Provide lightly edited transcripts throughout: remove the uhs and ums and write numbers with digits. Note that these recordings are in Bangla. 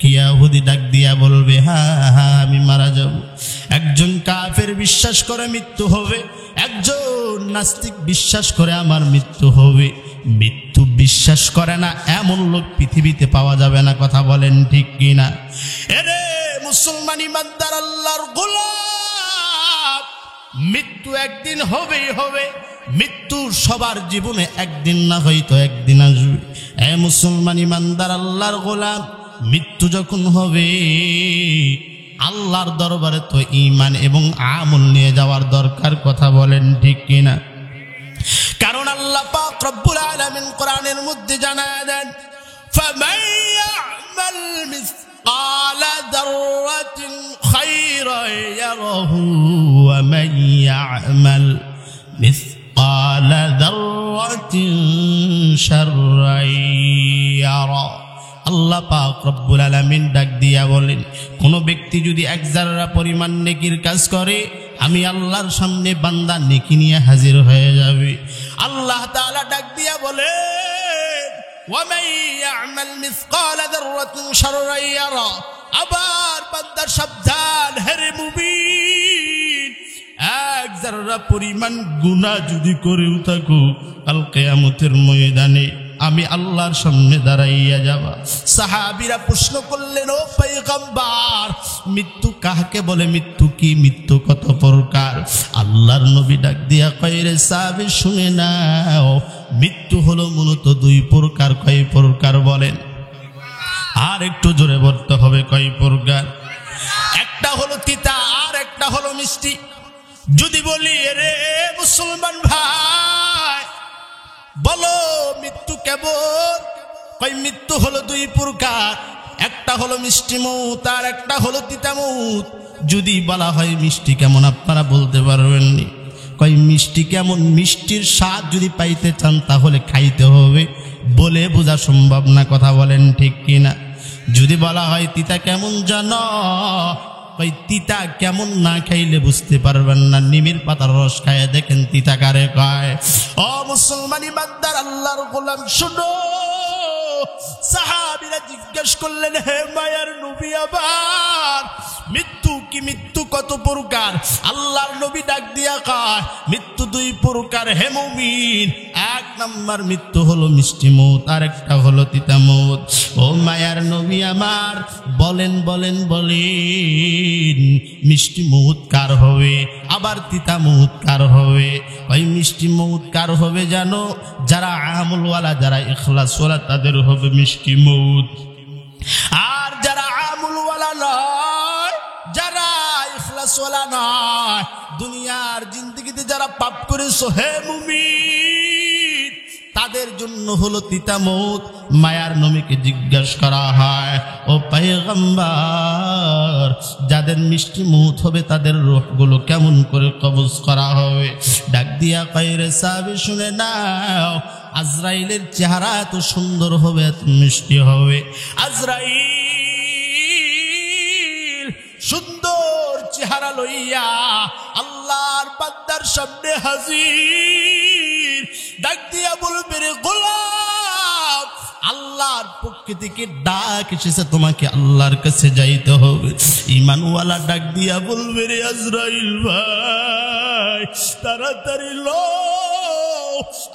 ইয়াহুদি ডাক দিয়া বলবে, হ্যাঁ হ্যাঁ আমি মারা যাব। একজন কাফের বিশ্বাস করে মৃত্যু হবে, একজন নাস্তিক বিশ্বাস করে আমার মৃত্যু হবে। মৃত্যু বিশ্বাস করে না এমন লোক পৃথিবীতে পাওয়া যাবে না। কথা বলেন ঠিক কিনা? এরে মুসলমান ইমানদার আল্লাহর গোলাম, মৃত্যু একদিন হবেই হবে। মৃত্যু সবার জীবনে একদিন না হয়তো একদিন আসবে। এ মুসলমান ইমানদার আল্লাহর গোলাম, মৃত্যু যখন হবে আল্লাহর দরবারে তো ঈমান এবং আমল নিয়ে যাওয়ার দরকার। কথা বলেন ঠিক কিনা? কারণ আল্লাহ পাক রব্বুল আলামিন কোরআনের মধ্যে জানায় দেন, ফামান ইয়ামাল মিসকালা যাররাতিন খায়রান ইয়ারাহু ওয়া মান ইয়ামাল মিসকালা যাররাতিন শাররান ইয়ারা। আল্লাহ পাক রব্বুল আলামিন ডাক দিয়া বলেন, কোন ব্যক্তি যদি এক যারা পরিমাণ নেকির কাজ করে, আমি আল্লাহর সামনে বান্দা নেকি নিয়ে হাজির হয়ে যাবে। আল্লাহ তাআলা ডাক দিয়া বলেন, ওয়া মান ইয়ামাল মিসকালা যাররাতিন শাররান ইয়ারা। আবার বান্দা সাবধান, হে মুমিন, এক যারা পরিমাণ গুনাহ যদি করেও থাকো, কাল কিয়ামতের ময়দানে আমি আল্লাহর সামনে দাঁড়াইয়া যাবা। সাহাবীরা প্রশ্ন করলেন, ও পয়গম্বর, মৃত্যু কাকে বলে? মৃত্যু কি? মৃত্যু কত প্রকার? আল্লাহর নবী ডাক দিয়া কয়, রে সাহাবী শুনে নাও, মৃত্যু হলো মূলত দুই প্রকার। কয় প্রকার বলেন? আর একটু জোরে বলতে হবে, কয় প্রকার? একটা হলো তিতা আর একটা হলো মিষ্টি। যদি বলি, রে মুসলমান ভাই বলো মৃত্যু কেমন? কই মৃত্যু হলো দুই প্রকার, একটা হলো মিষ্টি মৌত আর একটা হলো তিতা মৌত। যদি বলা হয় মিষ্টি কেমন, আপনারা বলতে পারবেন নি। কই মিষ্টি কেমন? মিষ্টির স্বাদ যদি পাইতে চান তাহলে খাইতে হবে, বলে বোঝা সম্ভব না। কথা বলেন ঠিক কিনা? যদি বলা হয় তিতা কেমন জানো, কই তিতা কেমন না খাইলে বুঝতে পারবেন না। নিমের পাতার রস খায় দেখেন তিতা কারে কয়। ও মুসলমান ইমানদার আল্লাহর গোলাম শুনো, সাহাবীরা জিজ্ঞেস করলেন, হে মায়ার নবী, আবার মৃত্যু কি? মৃত্যু কত প্রকার? আল্লাহর নবী ডাক দিয়া কয়, মৃত্যু দুই প্রকার হে মুমিন। এক নাম্বার মৃত্যু হলো মিষ্টি মৌত, আর একটা হলো তিতা মৌত। ও মায়ার নবী আমার, বলেন বলেন বলেন, মিষ্টি মৌত কার হবে? আবার তিতা মৌত কার হবে? ওই মিষ্টি মৌত কার হবে জানো? যারা আমলওয়ালা, যারা ইখলাসওয়ালা, তাদের হবে মিষ্টি মৌত। আর যারা আমলওয়ালা নয়, যারা ইখলাসওয়ালা নয়, দুনিয়ার জিন্দেগিতে যারা পাপ করেছো হে মুমিন, তাদের জন্য হলো তিতা মৌত। মায়ার নবীকে জিজ্ঞাসা করা হয়, ও পয়গম্বর, যাদের মিষ্টি মৌত হবে তাদের রূহগুলো কেমন করে কবজ করা হবে? ডাক দিয়া কয়, রে সাহাবী শুনে নাও, আজরাইলের চেহারা এত সুন্দর হবে, এত মিষ্টি হবে। আজরাইল সুন্দর চেহারা লইয়া আল্লাহর বান্দার সামনে হাজির। ডাক দিয়া বলবে, রে গোলাম, আল্লাহর পক্ষ থেকে ডাক এসেছে, তোমাকে আল্লাহর কাছে যাইতে হবে। ঈমানওয়ালা ডাক দিয়া বলবে, রে আজরাইল ভাই, তাড়াতাড়ি লো,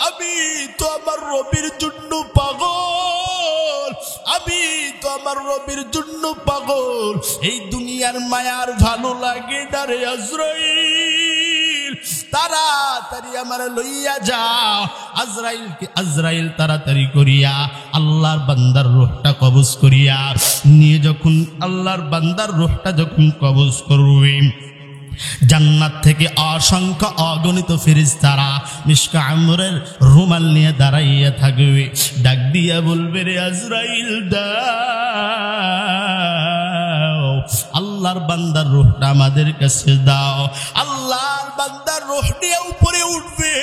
আমি তো আমার রবির জন্য পাগল, আমি তো আমার রবির জন্য পাগল। এই দুনিয়ার মায়ার ভালো লাগে না রে আজরাইল, তাড়াতাড়ি আমার লইয়া যাও। আজরাইল তাড়াতাড়ি করিয়া আল্লাহর বান্দার রূহটা কবজ করিয়া নিয়ে যখন আল্লাহর বান্দার রূহটা যখন কবজ করবে, জান্নাত থেকে অসংখ্য অগণিত ফেরেশতারা মিশকা আমরের রুমাল নিয়ে দাঁড়াইয়া থাকবে। ডাক দিয়া বলবে, রে আজরাইল দাও, আল্লাহর বান্দার রূহটা আমাদের কাছে দাও। আল্লাহর বান্দার রূহ নিয়ে উপরে উঠবে।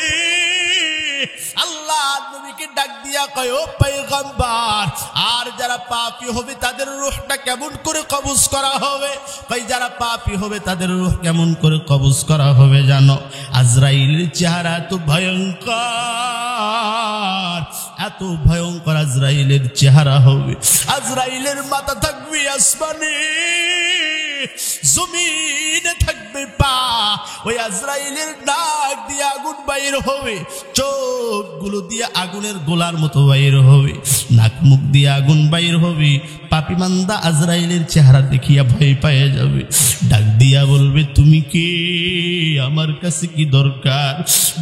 আল্লাহ নবীকে ডাক দিয়া কয়, ও পয়গম্বর, আর যারা পাপী হবে তাদের রূহটা কেমন করে কবজ করা হবে? কই যারা পাপী হবে তাদের রূহ কেমন করে কবজ করা হবে জানো? আজরাইলের চেহারা তো ভয়ঙ্কর, এত ভয়ঙ্কর আজরাইলের চেহারা হবে। আজরাইলের মাথা থাকবে আসমানে, জমিনে থাকবে পা। ওই আজরাইলের নাক দিয়ে আগুন বাইর হবে, চোখগুলো দিয়ে আগুনের গোলার মতো বাইর হবে, নাক মুখ দিয়ে আগুন বাইর হবে। পাপী বান্দা আজরাইলের চেহারা দেখিয়া ভয় পেয়ে যাবে, ডাক দিয়া বলবে তুমি কে, আমার কাছে কি দরকার?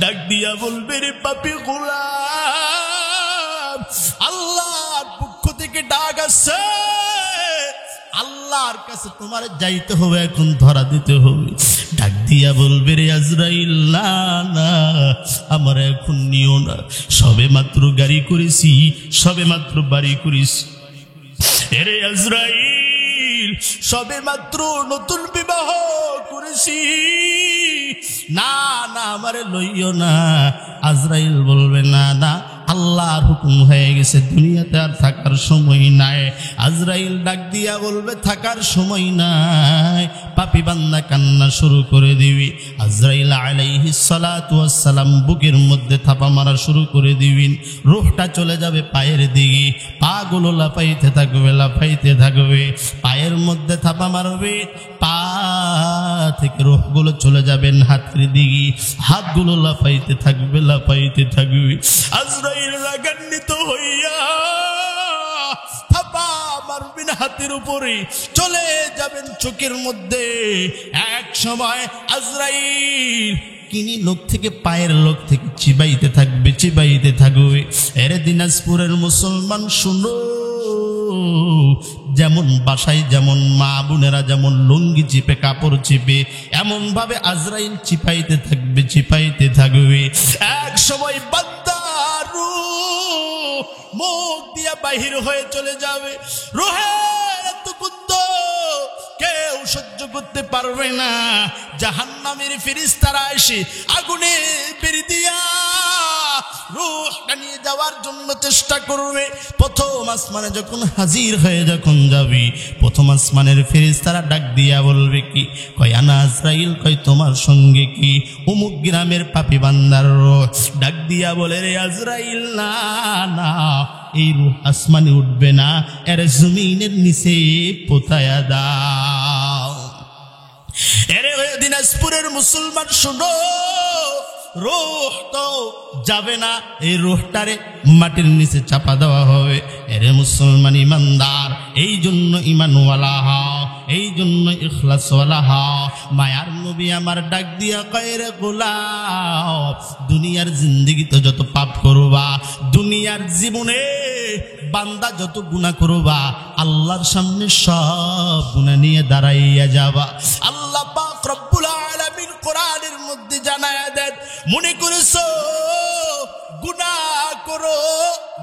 ডাক দিয়া বলবে রে পাপী গোলাম, আল্লাহর পক্ষ থেকে ডাক আছে, আল্লাহর কাছে তোমার যাইতে হবে, এখন ধরা দিতে হবে। ডাক দিয়া বলবে রে আজরাইল, না না আমার এখন নিও না, সবে মাত্র গাড়ি করেছি, সবে মাত্র বাড়ি করেছি। এরে আজরাইল, সবে মাত্র নতুন বিবাহ করেছি, না না আমারে লইও না। আজরাইল বলবে না না, আল্লাহর হুকুম হয়ে গেছে, দুনিয়াতে আর থাকার সময় নাই। আজরাইল ডাক দিয়া বলবে থাকার সময় নাই। পাপী বান্দা কান্না শুরু করে দিবি। আজরাইল আলাইহিস সালাতু ওয়াস সালাম বুকের মধ্যে থাপা মারা শুরু করে দিবেন। রূহটা চলে যাবে পায়ের দিকে, পাগুলো লাফাইতে থাকবে, লাফাইতে থাকবে, পায়ের মধ্যে থাপা মারবে, পা থেকে রূহগুলো চলে যাবেন হাতের দিকে, হাতগুলো লাফাইতে থাকবে, লাফাইতে থাকবে। আজরাইল রাগান্বিত হইয়া থাপা মারবেন হাতের উপরে, চলে যাবেন চোখের মধ্যে। এক সময় আজরাইল কিনি লোক থেকে, পায়ের লোক থেকে চিবাইতে থাকবে, চিবাইতে থাকবে। এর দিনাজপুরের মুসলমান শুনো, যেমন বাসায় যেমন মা বোনেরা যেমন লুঙ্গি চিপে, কাপড় চিপে, এমন ভাবে আজরাইল চিপাইতে থাকবে, চিপাইতে থাকবে। এক সময় বান্দার রূহ মুখ দিয়া বাহির হয়ে চলে যাবে। রূহের এত গন্ধ কেউ সহ্য করতে পারবে না। জাহান্নামের ফেরেশতারা এসে আগুনে বেরি দিয়া রূহটা নিয়ে যাওয়ার জন্য চেষ্টা করবে। প্রথম আসমানে যখন হাজির হয়ে যখন যাবি, প্রথম আসমানের ফেরেশতারা ডাক দিয়া বলবে কি, কয় আনা আজরাইল, কয় তোমার সঙ্গে কি? অমুক গ্রামের পাপী বান্দার রূহ। ডাক দিয়া বলে রে আজরাইল, না না এই রূহ আসমানে উঠবে না, এর জমিনের নিচে পোতায়া দাও। এরে দিনাজপুরের মুসলমান শুনো, রূহ তো যাবে না, এই রূহটারে মাটির নিচে চাপা দেওয়া হবে। এরে মুসলমান ইমানদার, এই জন্য ইমানওয়ালা হও, এই জন্য ইখলাসওয়ালা হও। মায়ার নবী আমার ডাক দিয়া কয় রে গোলাম, দুনিয়ার জিন্দেগিতে যত পাপ করবা, দুনিয়ার জীবনে বান্দা যত গুনাহ করবা, আল্লাহর সামনে সব গুনাহ নিয়ে দাঁড়াইয়া যাবা। আল্লাহ পাক রব্বুল আলামিন কোরআনের মধ্যে জানায়া দেন, মনে করেছো গুনাহ করো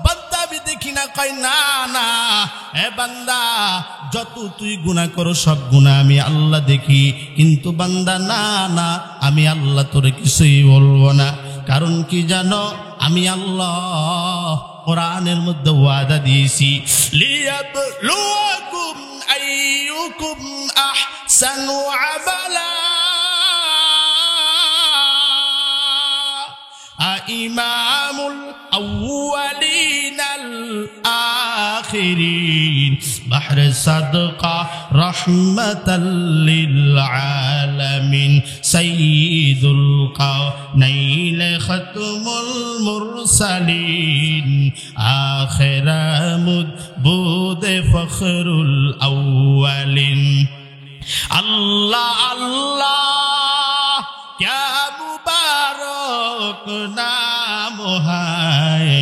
বান্দা আমি দেখি না? কয় না না, এ বান্দা যত তুই গুনাহ করো সব গুনাহ আমি আল্লাহ দেখি, কিন্তু বান্দা না না আমি আল্লাহ তোরে কিছুই বলবো না। কারণ কি জানো, আমি আল্লাহ কোরআনের মধ্যে ওয়াদা দিয়েছি, লিয়াবলুয়াকুম আইয়ুকুম আহসানু আমালা। ইমামুল আউয়ালিনাল আখিরিন, বাহরে সাদকা রাহমাতাল লিল আলামিন, সাইয়্যিদুল কাওনাইন খাতমুল মুরসালিন, আখিরামুদ বুদে ফখরুল আউয়ালিন। আল্লাহ আল্লাহ ক্যা মুবারক নাম হায়,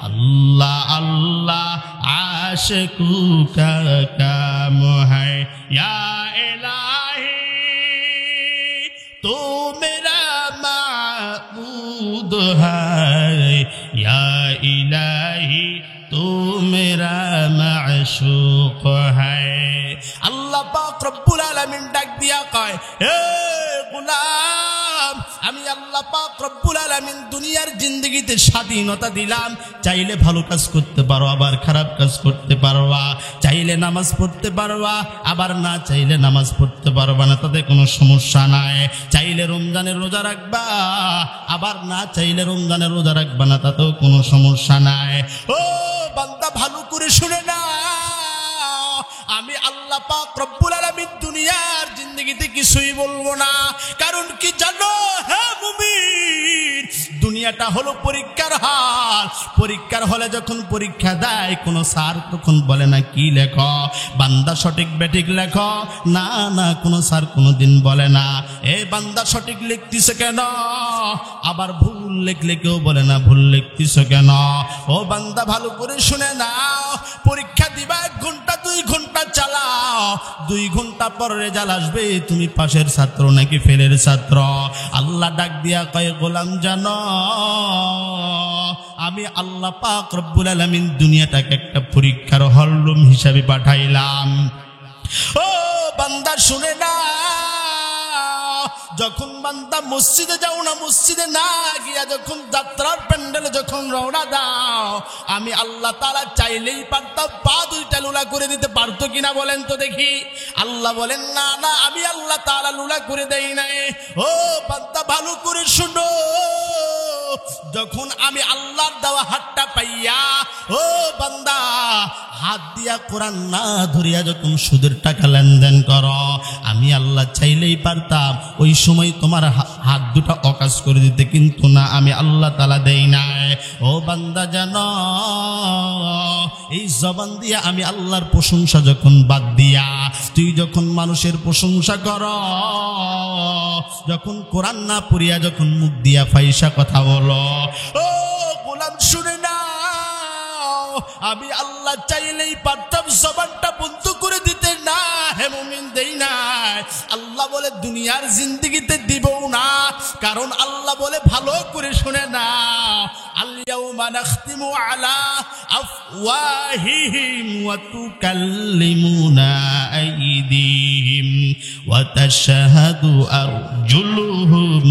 अल्लाह अल्लाह आशिकू का काम है। या इलाही तो मेरा माबूद है, या इलाही तो मेरा माशूक है। अल्लाह पाक रब्बुल आलमीन डाक दिया कहे, हे गुलाम আমি আল্লাহ পাক রব্বুল আলামিন দুনিয়ার জিন্দেগিতে স্বাধীনতা দিলাম, চাইলে ভালো কাজ করতে পারো, আবার খারাপ কাজ করতে পারবা, চাইলে নামাজ পড়তে পারবা, আবার না চাইলে নামাজ পড়তে পারবা না, তাতে কোনো সমস্যা নাই। চাইলে রমজানের রোজা রাখবা, আবার না চাইলে রমজানের রোজা রাখবা না, তাতেও কোনো সমস্যা নাই। ও বান্দা, ভালো করে শুনে না, আমি আল্লাহ পাক রব্বুল আলামিন দুনিয়ার জিন্দেগিতে কিছুই বলবো না। কারণ কি জানো হে মুমিন, দুনিয়াটা হলো পরীক্ষার হল। পরীক্ষার হলে যখন পরীক্ষা দেয় কোনো স্যার তখন বলে না কি লেখো, বান্দা সঠিক বেঠিক লেখো, না না, কোনো স্যার কোনোদিন বলে না এ বান্দা সঠিক লিখতিস কেন, আবার ভুল লিখলে কেউ বলে না ভুল লিখতিস কেন। ও বান্দা, ভালো করে শুনে নাও, পরীক্ষা দিবা 1 ঘন্টা 2 ঘন্টা চালাও, 2 ঘন্টা পর রেজাল্ট আসবে তুমি পাশের ছাত্র নাকি ফেলের ছাত্র। আল্লাহ ডাক দিয়া কয়, গোলাম জানো আমি আল্লাহ পাক রব্বুল আলামিন দুনিয়াটাকে একটা পরীক্ষার হলরুম হিসাবে পাঠাইলাম। ও বান্দা শুনে না, যখন বান্দা মসজিদে যাও না, মসজিদে না গিয়া যখন যাত্রার প্যান্ডেলে যখন রওনা দাও, আমি আল্লাহ তাআলা চাইলেই পারতাম পা 2টা লুলা করে দিতে, পারতো কিনা বলেন তো দেখি। আল্লাহ বলেন না না, আমি আল্লাহ তাআলা লুলা করে দেই নাই। ও বান্দা, ভালো করে শুনো, যখন আমি আল্লাহর দেওয়া হাতটা পাইয়া, ও বান্দা, হাত দিয়া কোরআন না ধরিয়া যখন সুদের টাকা লেনদেন করো, আমি আল্লাহ চাইলেই পারতাম ওই সময় তোমার হাত 2টা অকাজ করে দিতে, কিন্তু না, আমি আল্লাহ তাআলা দেই নাই। ও বান্দা জানো, এই জবান দিয়া আমি আল্লাহর প্রশংসা যখন বাদ দিয়া তুই যখন মানুষের প্রশংসা কর, যখন কোরআন না পড়িয়া যখন মুখ দিয়া ফাইসা কথা বলো, ও গোলাম শুনে না, আমি আল্লাহ চাইলেই পারতাম জবানটা বন্ধ করে দিতে, না হে মুমিন দেই নাই। আল্লাহ বলে দুনিয়ার জিন্দেগিতে দিবও না, কারণ আল্লাহ বলে ভালো করে শুনে না, আল-ইয়াউমা নাখতিমু আলা আফওয়াহিহিম ওয়া তুকাল্লিমুনা আইদিহিম ওয়া তাশহাদু আরজুলুহুম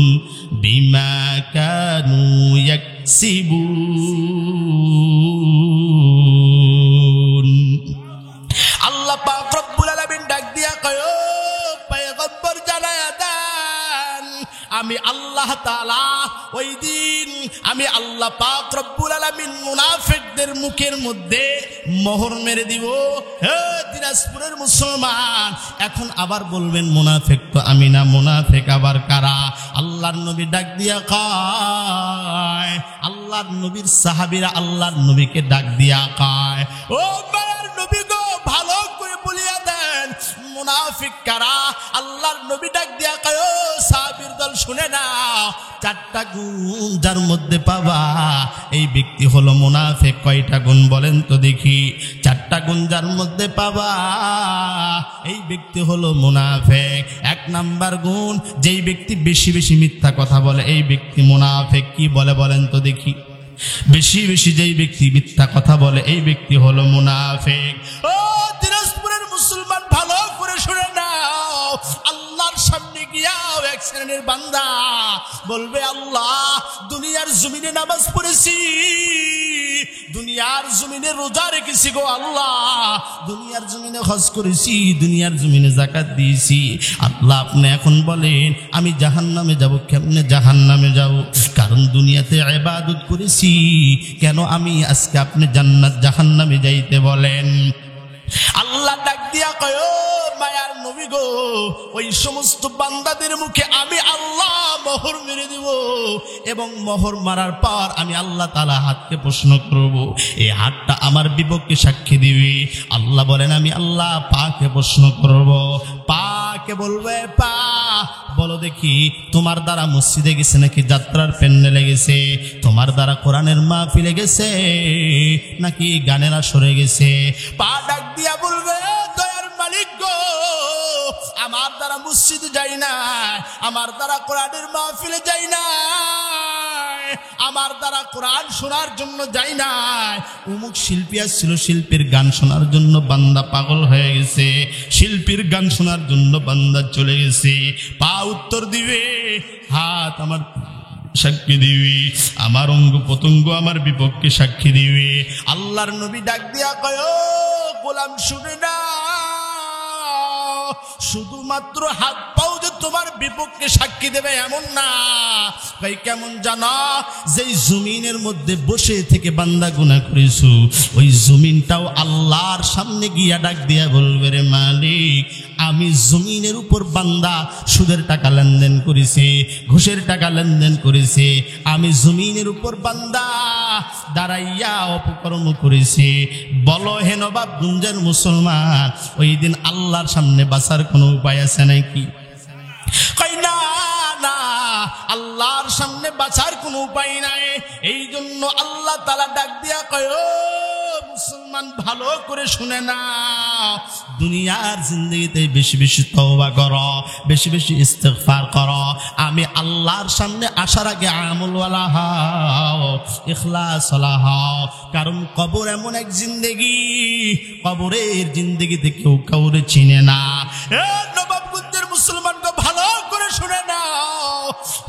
বিমা কানু ইয়াকসিবুন। আল্লাহ পাক রব্বুল আলামিন ডাক দিয়া কয়, ও পয়গম্বর জানায়া দেন, আমি আল্লাহ তাআলা ওই দিন আমি আল্লাহ পাক রব্বুল আলামিন মুনাফিকদের মুখের মধ্যে মোহর মেরে দিব। হে দিনাজপুরের মুসলমান, এখন আবার বলবেন মুনাফিক তো আমি না, মুনাফিক আবার কারা? আল্লাহর নবী ডাক দিয়া কয়, আল্লাহর নবীর সাহাবীরা আল্লাহর নবীকে ডাক দিয়া কয়, ও মায়ার নবী গো, ভালো করে বলিয়া দেন মুনাফিক কারা? আল্লাহর নবী ডাক দিয়া কয়, ও সাহাবীর দল শুনে না, 4টা গুণ যার মধ্যে পাবা এই ব্যক্তি হলো মুনাফিক। কয়টা গুণ বলেন তো দেখি? 4টা গুণ যার মধ্যে পাবা এই ব্যক্তি হলো মুনাফিক। 1 নাম্বার গুণ, যেই ব্যক্তি বেশি বেশি মিথ্যা কথা বলে এই ব্যক্তি মুনাফিক। কি বলে বলেন তো দেখি? বেশি বেশি যেই ব্যক্তি মিথ্যা কথা বলে এই ব্যক্তি হলো মুনাফিক। ও দিনাজপুরের মুসলমান, ভালো করে শুনে নাও, আল্লাহর সামনে গিয়াও 1 শ্রেণীর বান্দা বলবে, আল্লাহ দুনিয়ার জমিনে নামাজ পড়েছি, দুনিয়ার জমিনে রোজা রেখেছি গো আল্লাহ, দুনিয়ার জমিনে হজ করেছি, দুনিয়ার জমিনে যাকাত দিয়েছি, আল্লাহ আপনি এখন বলেন আমি জাহান্নামে যাব। কেমনে জাহান্নামে যাব? কারণ দুনিয়াতে ইবাদত করেছি, কেন আমি আজকে আপনি জান্নাত জাহান্নামে যাইতে বলেন? আল্লাহ ডাক দিয়া কয়, ও মায়ার নবী গো, ওই সমস্ত বান্দাদের মুখে আমি আল্লাহ মোহর মেরে দিব, এবং মোহর মারার পর আমি আল্লাহ তাআলা হাতকে প্রশ্ন করব, এই হাতটা আমার বিপক্ষে সাক্ষী দিবে। আল্লাহ বলেন আমি আল্লাহ পাকে প্রশ্ন করব, পাকে বলবে, পা বলো দেখি তোমার দ্বারা মসজিদে গেছে নাকি যাত্রার প্যান্ডেলে গেছে? তোমার দ্বারা কোরআনের মাহফিলে গেছে নাকি গানের আসরে গেছে? পা ডাক দিয়া বলবে, দয়ার মালিক গো, আমার দ্বারা মসজিদে যাই না, আমার দ্বারা কোরআনের মাহফিলে যাই না, আমার দ্বারা কোরআন শোনার জন্য যাই নাই, অমুক শিল্পী আসছিল, শিল্পীর গান শোনার জন্য বান্দা পাগল হয়ে গেছে, শিল্পীর গান শোনার জন্য বান্দা চলে গেছে। পা উত্তর দিবে, হাত আমার সাক্ষী দিবি, আমার অঙ্গ প্রত্যঙ্গ আমার বিপক্ষে সাক্ষী দিবে। আল্লাহর নবী ডাক দিয়া কয়, ও গোলাম শুনে না, শুধুমাত্র হাত পাও যে তোমার বিপক্ষে সাক্ষী দেবে এমন না। ভাই কেমন জানা, যেই জমিনের মধ্যে বসে থেকে বান্দা গুনাহ করেছো, ওই জমিনটাও আল্লাহর সামনে গিয়া ডাক দিয়া বলবে, রে মালিক, আমি জমিনের উপর বান্দা সুদের টাকা লেনদেন করেছে, ঘুষের টাকা লেনদেন করেছে, আমি জমিনের উপর বান্দা দাঁড়াইয়া অপকর্ম করেছে। বলো হে নবাবগঞ্জের মুসলমান, ওই দিন আল্লাহর সামনে বাঁচার কোনো উপায় আছে নাকি? কই না না, আল্লাহর সামনে বাঁচার কোনো উপায় নাই। এই জন্য আল্লাহ তাআলা ডাক দিয়া কয়, ও মুসলমান ভালো করে শুনে না, দুনিয়ার জিন্দেগিতে বেশি বেশি তওবা করো, বেশি বেশি ইস্তিগফার করো। আমি আল্লাহর সামনে আসার আগে আমলওয়ালা হও, ইখলাসওয়ালা হও। কারণ কবর এমন এক জিন্দেগি, কবরের জিন্দেগিতে কেউ কাউরে চিনে না। এ নবাবগঞ্জের মুসলমানকে ভালো করে শুনে নাও,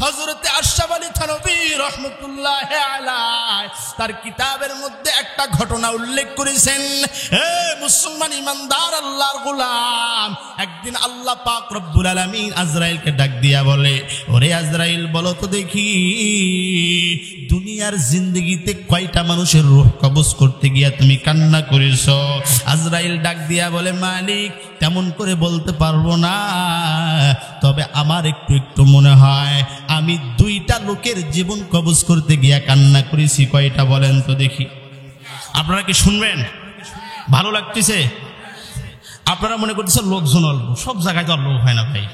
হযরতে আশরাফ আলী থানভী রাহমাতুল্লাহ আলাইহি তার কিতাবের মধ্যে একটা ঘটনা উল্লেখ করেছেন। হে মুসলমান ইমানদার আল্লাহর গোলাম, একদিন আল্লাহ পাক রব্বুল আলামিন আজরাইলকে ডাক দিয়া বলে, ওরে আজরাইল, বলো তো দেখি দুনিয়ার জিন্দেগিতে কয়টা মানুষের রূহ কবজ করতে গিয়া তুমি কান্না করেছো? আজরাইল ডাক দিয়া বলে, মালিক, তেমন করে বলতে পারবো না, তবে আমার একটু একটু মনে হয় আমি দুইটা লোকের জীবন কবজ করতে গিয়া কান্না করেছি। কয়টা বলেন তো দেখি? আপনারা কি শুনবেন? ভালো লাগতেছে? আপনারা মনে করতেছেন লোকজন অল্প, সব জায়গায় তো আর লোক হয় না ভাই,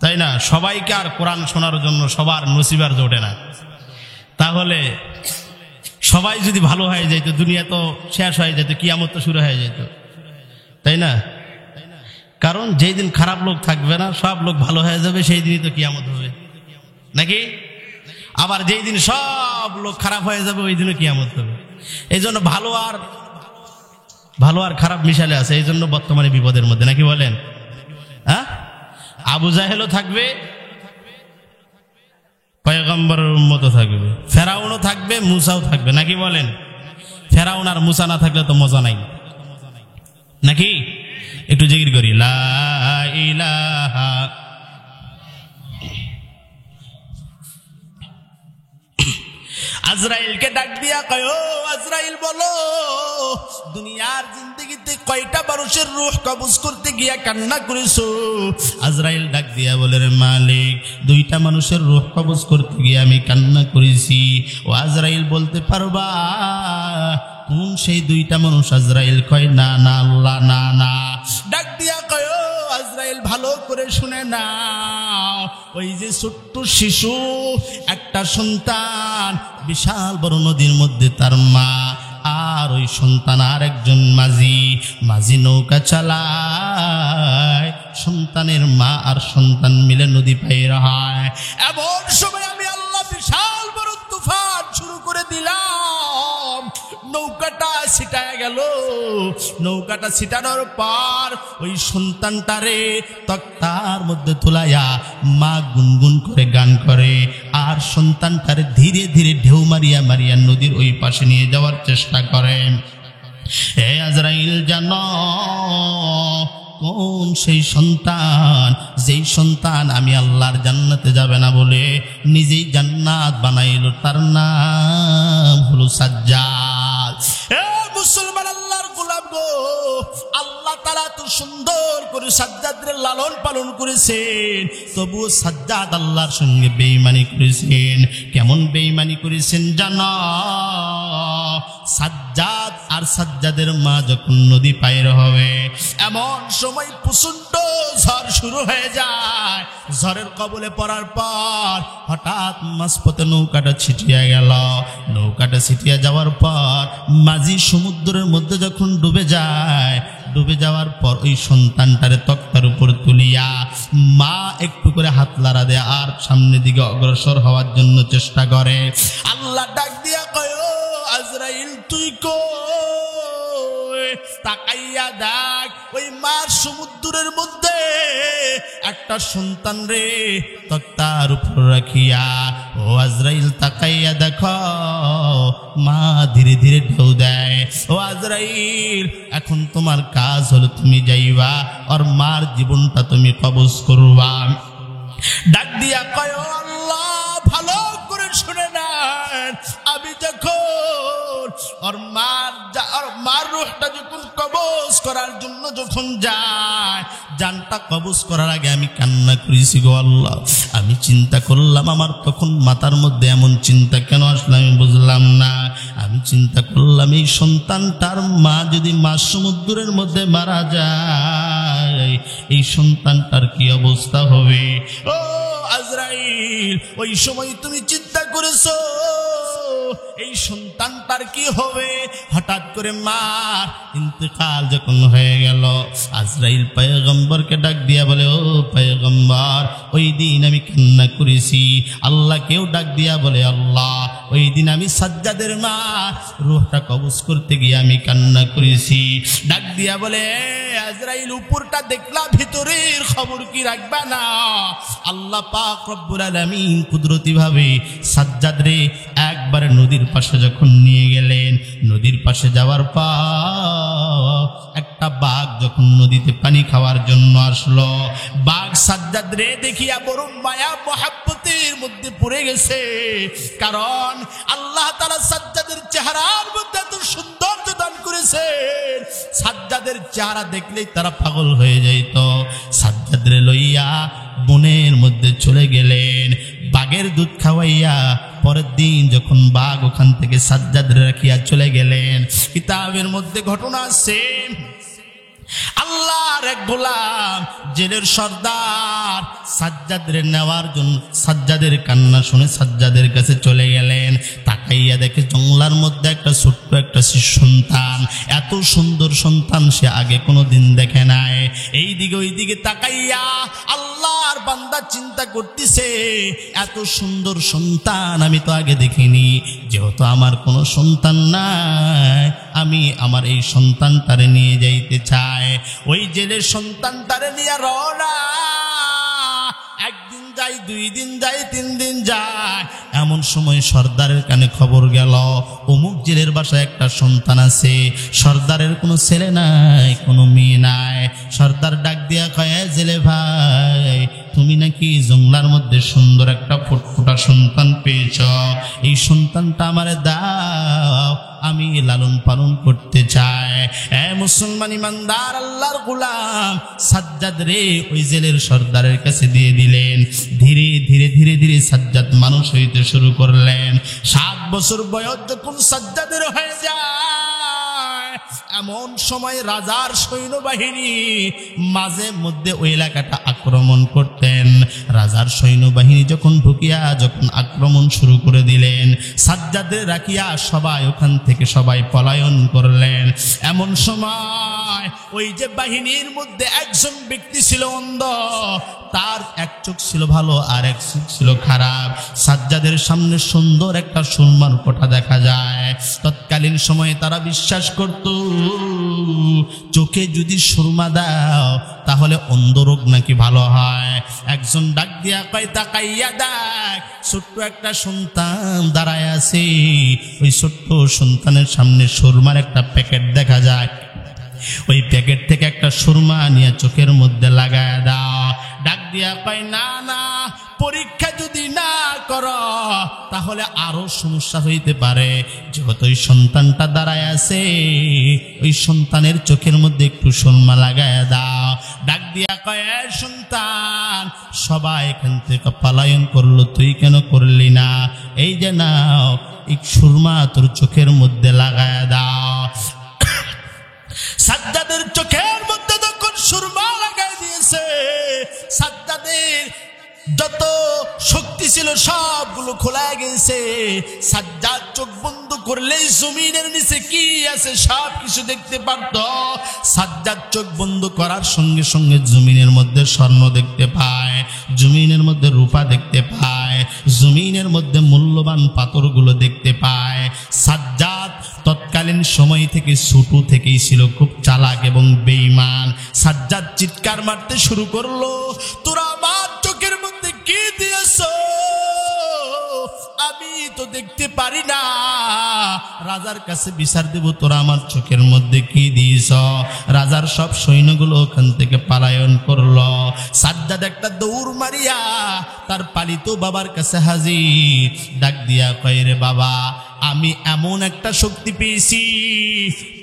তাই না? সবাইকে আর কোরআন শোনার জন্য সবার নসিবার জোটে না। তাহলে সবাই যদি ভালো হয়ে যেত, দুনিয়া তো শেষ হয়ে যেত, কিয়ামত তো শুরু হয়ে যেত, তাই না? কারণ যেই দিন খারাপ লোক থাকবে না, সব লোক ভালো হয়ে যাবে, সেই দিনই তো কিয়ামত হবে, নাকি? আবার যেই দিন সব লোক খারাপ হয়ে যাবে, ওই দিনও কিয়ামত হবে। এই জন্য ভালো আর খারাপ মিশালে আছে, এই জন্য বর্তমানে বিপদের মধ্যে, নাকি বলেন? হ্যাঁ, আবু জাহেলও থাকবে, পয়গম্বরের উম্মতও থাকবে, ফেরাউনও থাকবে, মুসাও থাকবে, নাকি বলেন? ফেরাউন আর মুসা না থাকলে তো মজা নাই, নাকি? একটু জিকির করি, লা ইলাহা। আজরাইলকে ডাক দিয়া কয়, ও আজরাইল, বলো দুনিয়ার জিন্দেগিতে কয়টা মানুষের রূহ কবজ করতে গিয়া কান্না করেছো? আজরাইল ডাক দিয়া বলে, রে মালিক, দুইটা মানুষের রূহ কবজ করতে গিয়ে আমি কান্না করেছি। ও আজরাইল, বলতে পারবা কোন সেই দুইটা মানুষ? আজরাইল কয়, না না আল্লাহ, না না। ডাক দিয়া কয়, ও আজরাইল, ভালো করে শুনে নাও, ওই যে ছোট্ট শিশু একটা সন্তান, বিশাল বড় নদীর মধ্যে তার মা আর ওই সন্তান আর একজন মাঝি নৌকা চালায়, সন্তানের মা আর সন্তান মিলে নদী পার হয়। এমন সময় আমি আল্লাহ বিশাল বড় তুফান শুরু করে দিলাম, নৌকাটা ছিটায় গেল। নৌকাটা ছিটানোর পর ওই সন্তানটারে তক্তার মধ্যে তোলাইয়া মা গুনগুন করে গান করে, আর সন্তানটারে ধীরে ধীরে ঢেউ মারিয়া মারিয়া নদীর ওই পাশে নিয়ে যাওয়ার চেষ্টা করে। হে আজরাইল, জানো কোন সেই সন্তান? যেই সন্তান আমি আল্লাহর জান্নাতে যাবে না বলে নিজেই জান্নাত বানাইল, তার নাম হলো সাজ্জাদ। হে মুসলমান আল্লাহর গোলাম গো, আল্লাহ তাআলা তো সুন্দর করে সাজ্জাদের লালন পালন করেছেন, তবুও সাজ্জাদ আল্লাহর সঙ্গে বেঈমানি করেছেন। কেমন বেঈমানি করেছেন জানো? সাজ্জাদ আর সাজ্জাদের মা যখন নদী পার হবে, এমন সময় প্রচন্ড ঝড় শুরু হয়ে যায়। ঝড়ের কবলে পড়ার পর হঠাৎ মাঝপথে নৌকাটা ছিটিয়ে গেল। নৌকাটা ছিটিয়ে যাওয়ার পর মাঝি সমুদ্রের মধ্যে যখন ডুবে যায়, ডুবে যাওয়ার পর ওই সন্তানটারে তক্তার উপর তুলিয়া মা একটু করে হাত লাড়া দেয় আর সামনের দিকে অগ্রসর হওয়ার জন্য চেষ্টা করে। আল্লাহ ডাক দিয়া কয়, ও আজরাইল তুই কই? তাকাইয়া দেখ ওই মার সমুদ্রের মধ্যে একটা সন্তান রে তক্তার উপর রাখিয়া। ও আজরাইল তাকাইয়া দেখো মা ধীরে ধীরে ঢেউ দেয়। ও আজরাইল এখন তোমার কাজ হলো তুমি যাইবা আর মার জীবনটা তুমি কবজ করবা। ডাক দিয়া কয়, ও আল্লাহ ভালো করে শুনে নেন, আমি যখন ওর মার রূহটা যখন কবজ করার জন্য যখন যায়, জানটা কবজ করার আগে আমি কান্না করেছি গো আল্লাহ। আমি চিন্তা করলাম আমার তখন মাথার মধ্যে এমন চিন্তা কেন আসলো আমি বুঝলাম না। আমি চিন্তা করলাম এই সন্তানটার মা যদি মাছ সমুদ্রের মধ্যে মারা যায়, এই সন্তানটার কি অবস্থা হবে? ও আজরাইল ওই সময় তুমি চিন্তা করেছো এই সন্তানটার কি হবে? হঠাৎ করে মার ইন্তেকাল যখন হয়ে গেল, আজরাইল পয়গম্বরকে ডাক দিয়া বলে, ও পয়গম্বর ওই দিন আমি কান্না করেছি। আল্লাহকেও ডাক দিয়া বলে, আল্লাহ ওই দিন আমি সাজ্জাদের মা রূহটা কবজ করতে গিয়ে আমি কান্না করেছি। ডাক দিয়া বলে, আজরাইল উপরটা দেখলা ভিতরের খবর কি রাখবা না? আল্লাহ পাক রব্বুল আলামিন কুদরতি ভাবে সাজ্জাদ রে একবারে নদীর পাশে যখন নিয়ে গেলেন, নদীর পাশে যাওয়ার পর একটা বাঘ যখন নদীতে পানি খাওয়ার জন্য আসলো, বাঘ সাজ্জাদ রে দেখিয়া বড় মায়া মহাব্বতের মধ্যে পড়ে গেছে। কারণ আল্লাহ তাআলা সাজ্জাদের চেহারার মধ্যে এত সৌন্দর্য দান করেছে, সাজ্জাদের চেহারা দেখলেই তারা পাগল হয়ে যাইত। সাজ্জাদ রে লইয়া বনের মধ্যে চলে গেলেন বাঘের দুধ খাওয়াইয়া। পরের দিন যখন বাঘ ওখান থেকে সাজ্জাদ রাখিয়া চলে গেলেন, কিতাবের মধ্যে ঘটনা আছে আল্লাহর এক গোলাম জেলের সর্দার সাজ্জাদের নেওয়ার জন্য সাজ্জাদের কান্না শুনে সাজ্জাদের কাছে চলে গেলেন। তাকাইয়া দেখে জঙ্গলার মধ্যে একটা ছোট্ট একটা শিশু সন্তান, এত সুন্দর সন্তান সে আগে কোনো দিন দেখে নাই। এই দিকে ওই দিকে তাকাইয়া আল্লাহর বান্দা চিন্তা করতেছে, এত সুন্দর সন্তান আমি তো আগে দেখিনি। যেহেতু আমার কোনো সন্তান নাই, আমি আমার এই সন্তানটারে নিয়ে যাইতে চাই। ওই জেলের সন্তানটারে নিয়ে রওনা। একদিন যায়, 2 দিন যায়, 3 দিন যায়। এমন সময় সর্দারের কানে খবর গেল অমুক জেলের বাসায় একটা সন্তান আছে। সর্দারের কোনো ছেলে নাই, কোনো মেয়ে নাই। সর্দার ডাক দিয়া কয়, জেলে ভাই তুমি নাকি জঙ্গলার মধ্যে সুন্দর একটা ফুটফুটা সন্তান পেয়েছ, এই সন্তানটা আমারে দাও, আমি লালন পালন করতে চাই। মুসলমান ইমানদার আল্লাহর গোলাম সাজ্জাদ রে ওই জেলের সর্দারের কাছে দিয়ে দিলেন। ধীরে ধীরে ধীরে ধীরে সাজ্জাদ মানুষ হইতে শুরু করলেন। 7 বছর বয়স যখন সাজ্জাদের হয়ে যায়, এমন সময় রাজার সৈন্যবাহিনী মাঝে মধ্যে ওই এলাকাটা আক্রমণ করতেন। রাজার সৈন্যবাহিনী যখন ঢুকিয়া যখন আক্রমণ শুরু করে দিলেন, সাজ্জাদের রাখিয়া সবাই ওখান থেকে সবাই পলায়ন করলেন। এমন সময় ওই যে বাহিনীর মধ্যে একজন ব্যক্তি ছিল অন্ধ, তার এক চোখ ছিল ভালো আর এক চোখ ছিল খারাপ। সাজ্জাদের সামনে সুন্দর একটা সুরমার কোঠা দেখা যায়। তৎকালীন সময়ে তারা বিশ্বাস করত চোখে যদি সুরমা দাও তাহলে অন্ধ রোগ নাকি ভালো হয়। একজন ডাক দিয়া কয়, তাকাইয়া দেখ ছোট্ট একটা সন্তান দাঁড়ায় আছে, ওই ছোট্ট সন্তানের সামনে সুরমার একটা প্যাকেট দেখা যায়। ওই প্যাকেট থেকে একটা সুরমা নিয়ে চোখের মধ্যে লাগায় দাও। ডাক দিয়া কয়, না না, পরীক্ষা যদি না করো তাহলে আরো সমস্যা হইতে পারে। যেহেতু ওই সন্তানটা দাঁড়ায় আছে, ওই সন্তানের চোখের মধ্যে একটু সুরমা লাগায় দাও। ডাক দিয়া কয়, সন্তান সবাই এখান থেকে পলায়ন করলো, তুই কেন করলি না? এই যে নাও, এই সুরমা তোর চোখের মধ্যে লাগায় দাও। সাজ্জাদের চোখের মধ্যে যখন সুরমা লাগাই দিয়েছে, সাজ্জাদের যত শক্তি ছিল সবগুলো খোলা গেছে। সাজ্জাদ চোখ বন্ধ করলেই জমিনের নিচে কি আছে সব কিছু দেখতে পারত। সাজ্জাদ চোখ বন্ধ করার সঙ্গে সঙ্গে জমিনের মধ্যে স্বর্ণ দেখতে পায়, জমিনের মধ্যে রূপা দেখতে পায়, জমিনের মধ্যে মূল্যবান পাথরগুলো দেখতে পায়। সাজ্জাদ তৎকালীন সময় থেকে ছোট থেকেই ছিল খুব চালাক এবং বেঈমান। সাজ্জাদ চিৎকার মারতে শুরু করলো, তোরা আমার চোখের মধ্যে কি দিয়েছ? আমি তো দেখতে পারি না, রাজার কাছে বিচার দেব তোরা আমার চোখের মধ্যে কি দিয়েছ। রাজার সব সৈন্যগুলো ওখান থেকে পলায়ন করলো। সাজ্জাদ একটা দৌড় মারিয়া তার পালিত বাবার কাছে হাজির, ডাক দিয়া কয়, রে বাবা, আমি এমন একটা শক্তি পেয়েছি,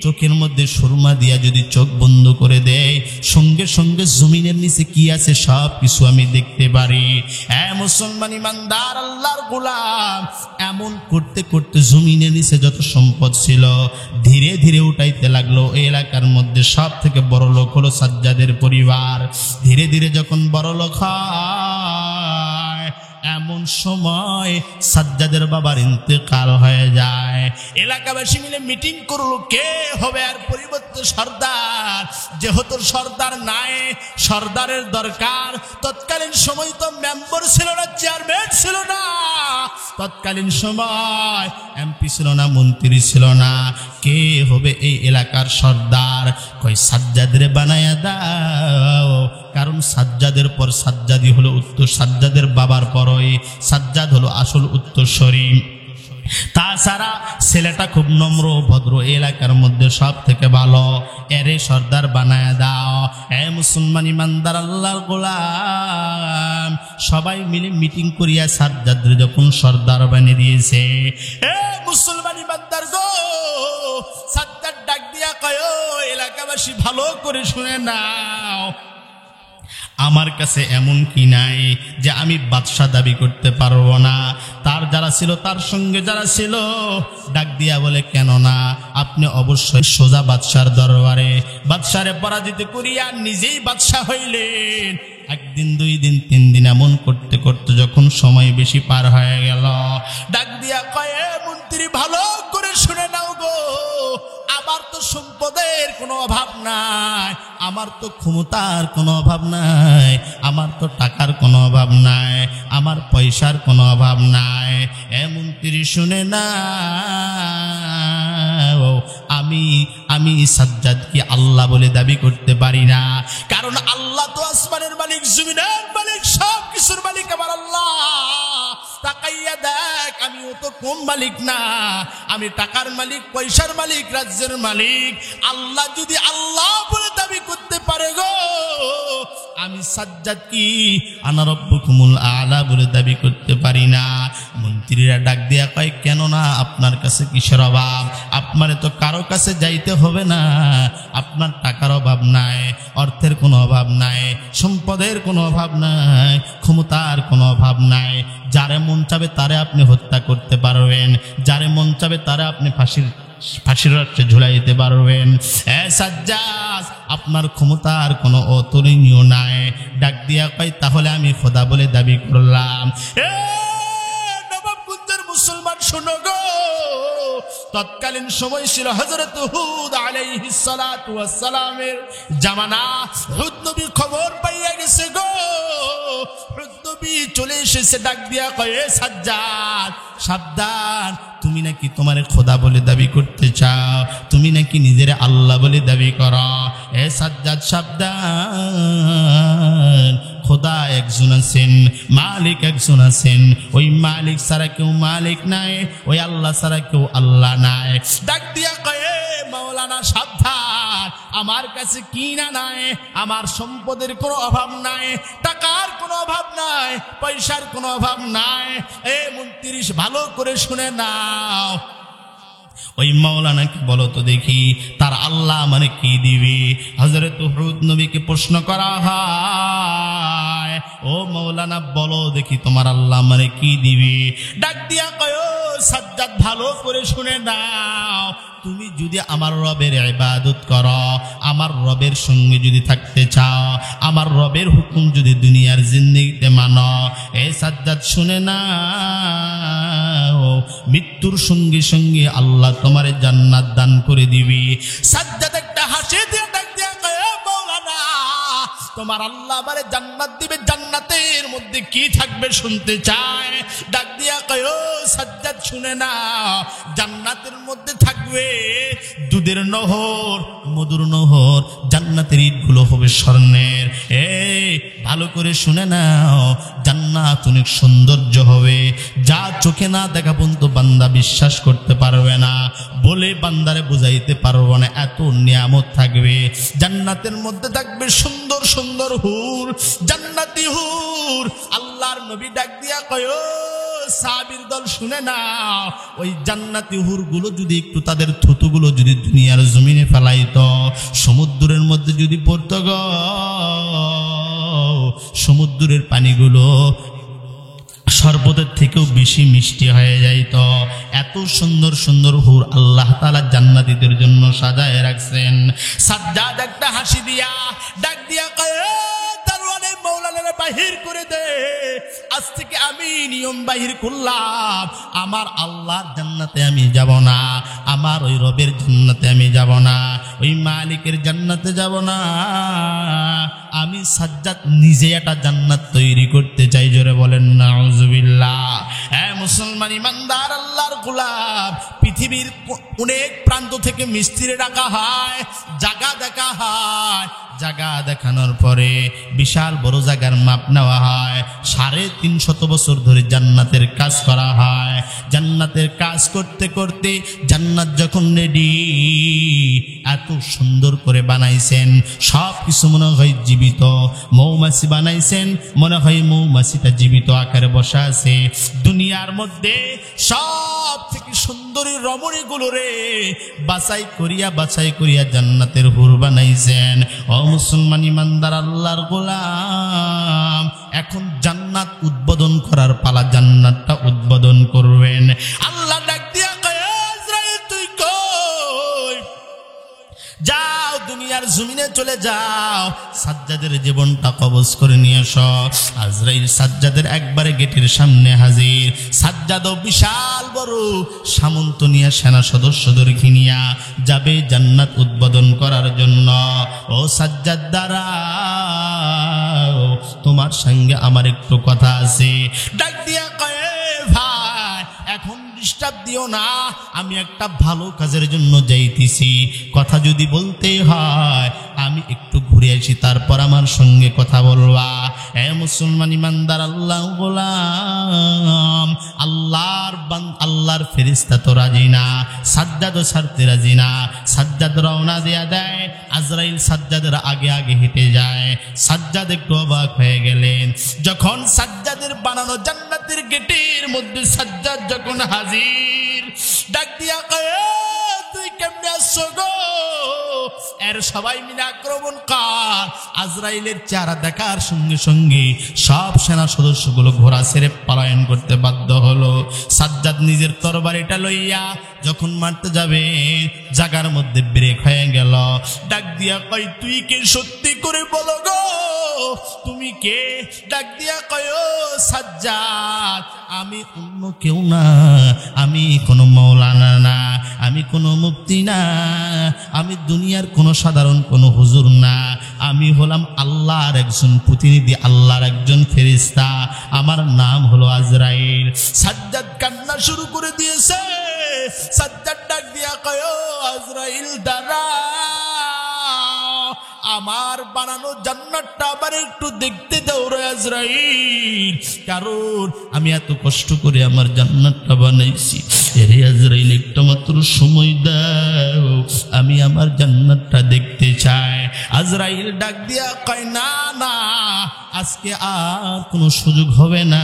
চোখের মধ্যে সুরমা দিয়া যদি চোখ বন্ধ করে দেয় সঙ্গে সঙ্গে জমিনের নিচে কি আছে সব কিছু আমি দেখতে পারি। মুসলমান ইমানদার আল্লাহর গোলাম, এমন করতে করতে জমিনের নিচে যত সম্পদ ছিল ধীরে ধীরে উঠাইতে লাগলো। এই এলাকার মধ্যে সব থেকে বড় লোক হলো সাজ্জাদের পরিবার। ধীরে ধীরে যখন বড় লোক হয়, এমন সময় সাজ্জাদের বাবার ইন্তেকাল হয়ে যায়। এলাকাবাসী মিলে মিটিং করলো কে হবে আর পরিবর্তে সর্দার। যেহেতু সর্দার নাই, সর্দারের দরকার। তৎকালীন সময় তো মেম্বার ছিল না, চেয়ারম্যান ছিল না, তৎকালীন সময় এমপি ছিল না, মন্ত্রী ছিল না। কে হবে এই এলাকার সর্দার? কই সাজ্জাদরে বানায়া দাও, কারণ সাজ্জাদের পর সাজ্জাদই হলো উত্তর, সাজ্জাদের বাবার পরই সাজ্জাদ হলো আসল উত্তরসূরি। তাছাড়া ছেলেটা খুব নম্র ভদ্র, এলাকার মধ্যে সব থেকে ভালো, এরে সর্দার বানায় দাও। মুসলমান ইমানদার আল্লাহর গোলাম সবাই মিলে মিটিং করিয়া সাজ্জাদরে যখন সর্দার বানিয়ে দিয়েছে, মুসলমান ইমানদার গো, সাজ্জাদ ডাক দিয়া কয়, এলাকাবাসী ভালো করে শুনে নাও, আমার কাছে এমন কি নাই যে আমি বাদশা দাবি করতে পারবো না। তার যারা ছিল, তার সঙ্গে যারা ছিল ডাক দিয়া বলে, কেন না, আপনি অবশ্যই সোজা বাদশার দরবারে, বাদশারে পরাজিত করিয়া নিজেই বাদশা হইলেন। একদিন, দুই দিন, তিন দিন এমন করতে করতে যখন সময় বেশি পার হয়ে গেল, ডাক দিয়া কয়, মন্ত্রী ভালো করে শুনে নাও গো, আমার তো সম্পদের কোনো অভাব নাই, আমার তো ক্ষমতার কোনো অভাব নাই, আমার তো টাকার কোনো অভাব নাই, আমার পয়সার কোনো অভাব নাই। মন্ত্রী শুনে না, আমি সাজ্জাদকে আল্লাহ বলে দাবি করতে পারি না, কারণ আল্লাহ তো আসমানের মালিক, জমিনের মালিক, সব কিছুর মালিক আমার আল্লাহ। তাকাইয়া দেখ, আমিও তো কম মালিক না, আমি টাকার মালিক, পয়সার মালিক, রাজ্যের মালিক। আল্লাহ যদি আল্লাহ বলে দাবি করতে পারে গো, আমি সাজ্জাদ কি আনা রব্বুকুমুল আলা বলে দাবি করতে পারি না। মন্ত্রীরা ডাক দিয়া কয়, কেন না, আপনার কাছে কিসের অভাব? আপনারে তো কারো কাছে যাইতে হবে না, আপনার টাকার অভাব নাই, অর্থের কোনো অভাব নাই, সম্পদের কোনো অভাব নাই, ক্ষমতার কোনো অভাব নাই। যারে মন চাবে তারে আপনি হত্যা করতে পারবেন, যারে মন চাবে তারে আপনি ফাঁসির রশে ঝুলাই দিতে পারবেন। সাজ্জাদ, আপনার ক্ষমতার কোনো অতুলনীয় নাই। ডাক দিয়া কয়, তাহলে আমি খোদা বলে দাবি করলাম। নবাবগঞ্জের মুসলমান শোনো গো, তৎকালীন সময় ছিল হযরত হুদ আলাইহিস সালাতু ওয়াস সালামের জামানা। হুদ নবী খবর পাইয়া গেছে গো, হুদ নবী চলে এসেছে। ডাক দিয়া কয়, সাজ্জাদ সাবধান, তুমি নাকি তোমার খোদা বলে দাবি করতে চাও, তুমি নাকি নিজের আল্লাহ বলে দাবি করো। সাজ্জাদ সাবধান, খোদা একজন আছেন, মালিক একজন আছেন, ওই মালিক ছাড়া কেউ মালিক নাই, ওই আল্লাহ ছাড়া কেউ আল্লাহ নাই। ডাক দিয়া কয়, মাওলানা সাবধান, আমার কাছে কি না নাই, আমার সম্পদের কোনো অভাব নাই, টাকার কোনো অভাব নাই, পয়সার কোনো অভাব নাই। মন্ত্রী ভালো করে শুনে নাও, ওই মাওলানাকে বলো তো দেখি তার আল্লাহ মানে কি দিবে। হযরত হুদ নবীকে প্রশ্ন করা হয়, ও মাওলানা বলো দেখি তোমার আল্লাহ মানে কি দিবে। ডাক দিয়া কয়, সাজ্জাদ ভালো করে শুনে নাও, তুমি যদি আমার রবের ইবাদত করো, আমার রবের সঙ্গে যদি থাকতে চাও, আমার রবের হুকুম যদি দুনিয়ার জিন্দেগিতে মানো, এ সাজ্জাদ শুনে না, মৃত্যুর সঙ্গে সঙ্গে আল্লাহ তোমারে জান্নাত দান করে দিবি। সাজ্জাদ একটা হাসি দিয়ে ডাক দিয়া কয়, মাওলানা, তোমার আল্লাহ আমারে জান্নাত দিবে, জান্নাতের মধ্যে কি থাকবে শুনতে চায়। ডাক দিয়া কয়, ও সাজ্জাদ শুনে না, জান্নাতের মধ্যে থাকবে দুধের নহর, মধুর নহর, জান্নাতের ইটগুলো হবে স্বর্ণের। ভালো করে শুনে নাও, জান্নাত অনেক সৌন্দর্য হবে, যা চোখে না দেখা পর্যন্ত বান্দা বিশ্বাস করতে পারবে না, বলে বান্দারে বুঝাইতে পারবো না, এত নিয়ামত থাকবে। জান্নাতের মধ্যে থাকবে সুন্দর সুন্দর হুর, জান্নাতি হুর। আল্লাহর নবী ডাক দিয়া কয়, সাহাবীর দল শুনে না, ওই জান্নাতি হুরগুলো যদি একটু তাদের থুতুগুলো যদি দুনিয়ার জমিনে ফেলাইতো, সমুদ্রের মধ্যে যদি পড়তো গো, সমুদ্রের পানিগুলো শরবতের থেকেও বেশি মিষ্টি হয়ে যাইত। এত সুন্দর সুন্দর হুর আল্লাহ তাআলা জান্নাতীদের জন্য সাজায় রাখছেন। সাজ্জাদ একটা হাসি দিয়া ডাক দিয়া কয়, দারওয়ানে মাওলানারে বাহির করে দে, আজ থেকে আমি নিয়ম বাহির করলাম, আমার আল্লাহর জান্নাতে আমি যাব না, আমার ওই রবের জান্নাতে আমি যাব না, ওই মালিকের জান্নাতে যাব না, আমি সাজ্জাদ নিজে একটা জান্নাত তৈরি করতে চাই। জোরে বলেন নাউজুবিল্লাহ। মুসলমান ইমানদার আল্লাহর গোলাম, পৃথিবীর অনেক প্রান্ত থেকে মিস্ত্রি ডাকা হয়, জায়গা দেখা হয়, জায়গা দেখানোর পরে বিশাল বড় জায়গার মাপ নেওয়া হয়, 350 বছর ধরে জান্নাতের কাজ করা হয়। জান্নাতের কাজ করতে করতে জান্নাত যখন রেডি, এত সুন্দর করে বানাইছেন, সব কিছু মনে হয় জীবিত। মৌমাছি বানাইছেন, মনে হয় মৌমাছিটা জীবিত আকারে বসা আছে। দুনিয়ার মধ্যে সব থেকে সুন্দরী রমণীগুলো রে বাছাই করিয়া জান্নাতের হুর বানাইছেন। ও মুসলমান ইমানদার আল্লাহর গোলাম, এখন জান্নাত উদ্বোধন করার পালা, জান্নাতটা উদ্বোধন করবেন। আল্লাহ ডাক দিয়া কয়, আজরাইল তুই কই? যাও দুনিয়ার জমিনে চলে যাও, সাজ্জাদের জীবনটা কবজ করে নিয়ে এসো। আজরাইল সাজ্জাদের একবারে গেটের সামনে হাজির। সাজ্জাদও বিশাল বড় সামন্ত নিয়ে সেনা সদস্যদের ঘিনিয়া যাবে জান্নাত উদ্বোধন করার জন্য। ও সাজ্জাদ দাঁড়াও, তোমার সঙ্গে আমার একটু কথা আছে। ডাক দিয়া কয়, ভাই এখন ডিস্টার্ব দিও না, আমি একটা ভালো কাজের জন্য যাইতেছি, কথা যদি বলতে হয় আমি একটু ঘুরে আসি, তারপর আমার সঙ্গে কথা বলবা। মুসলমান ইমানদার আল্লাহ গোলাম, আল্লাহর ফেরেশতা তো রাজি না, সাজ্জাদও ছাড়তে রাজি না। সাজ্জাদ রওনা দেয়া দেয়, আজরাইল সাজ্জাদের আগে আগে হেঁটে যায়। সাজ্জাদ একটু অবাক হয়ে গেলেন, যখন সাজ্জাদের বানানো জান্নাতের গেটের মধ্যে সাজ্জাদ যখন হাজির, ডাক দিয়া কয়, তুই কেমনে আসছো গো? এর সবাই মিলে আক্রমণ কর। আজরাইলের চেহারা দেখার সঙ্গে সঙ্গে সব সেনা সদস্যগুলো ঘোড়া ছেড়ে পলায়ন করতে বাধ্য হলো। সাজ্জাদ নিজের তরবারিটা লইয়া যখন মারতে যাবে, জায়গার মধ্যে ব্রেক হয়ে গেল। ডাক দিয়া কয়, তুই কে? সত্যি করে বলো গো, তুমি কে? ডাক দিয়া কয়, ও সাজ্জাদ, আমি অন্য কেউ না, আমি কোনো মৌলানা না, আমি কোনো মুফতি না, আমি দুনিয়ার কোনো সাধারণ কোনো হুজুর না, আমি হলাম আল্লাহর একজন প্রতিনিধি, আল্লাহর একজন ফেরেশতা, আমার নাম হলো আজরাইল। সাজ্জাদ কান্না শুরু করে দিয়েছে। সাজ্জাদ ডাক দিয়া কয়, ও আজরাইল দাঁড়া, আমার বানানো জান্নাতটা আবার একটু দেখতে দাও রে আজরাইল, কারণ আমি এত কষ্ট করে আমার জান্নাতটা বানাইছি। এরে আজরাইল, একটা মাত্র সময় দাও, আমি আমার জান্নাতটা দেখতে চাই। আজরাইল ডাক দিয়া কয়, না না, আজকে আর কোনো সুযোগ হবে না।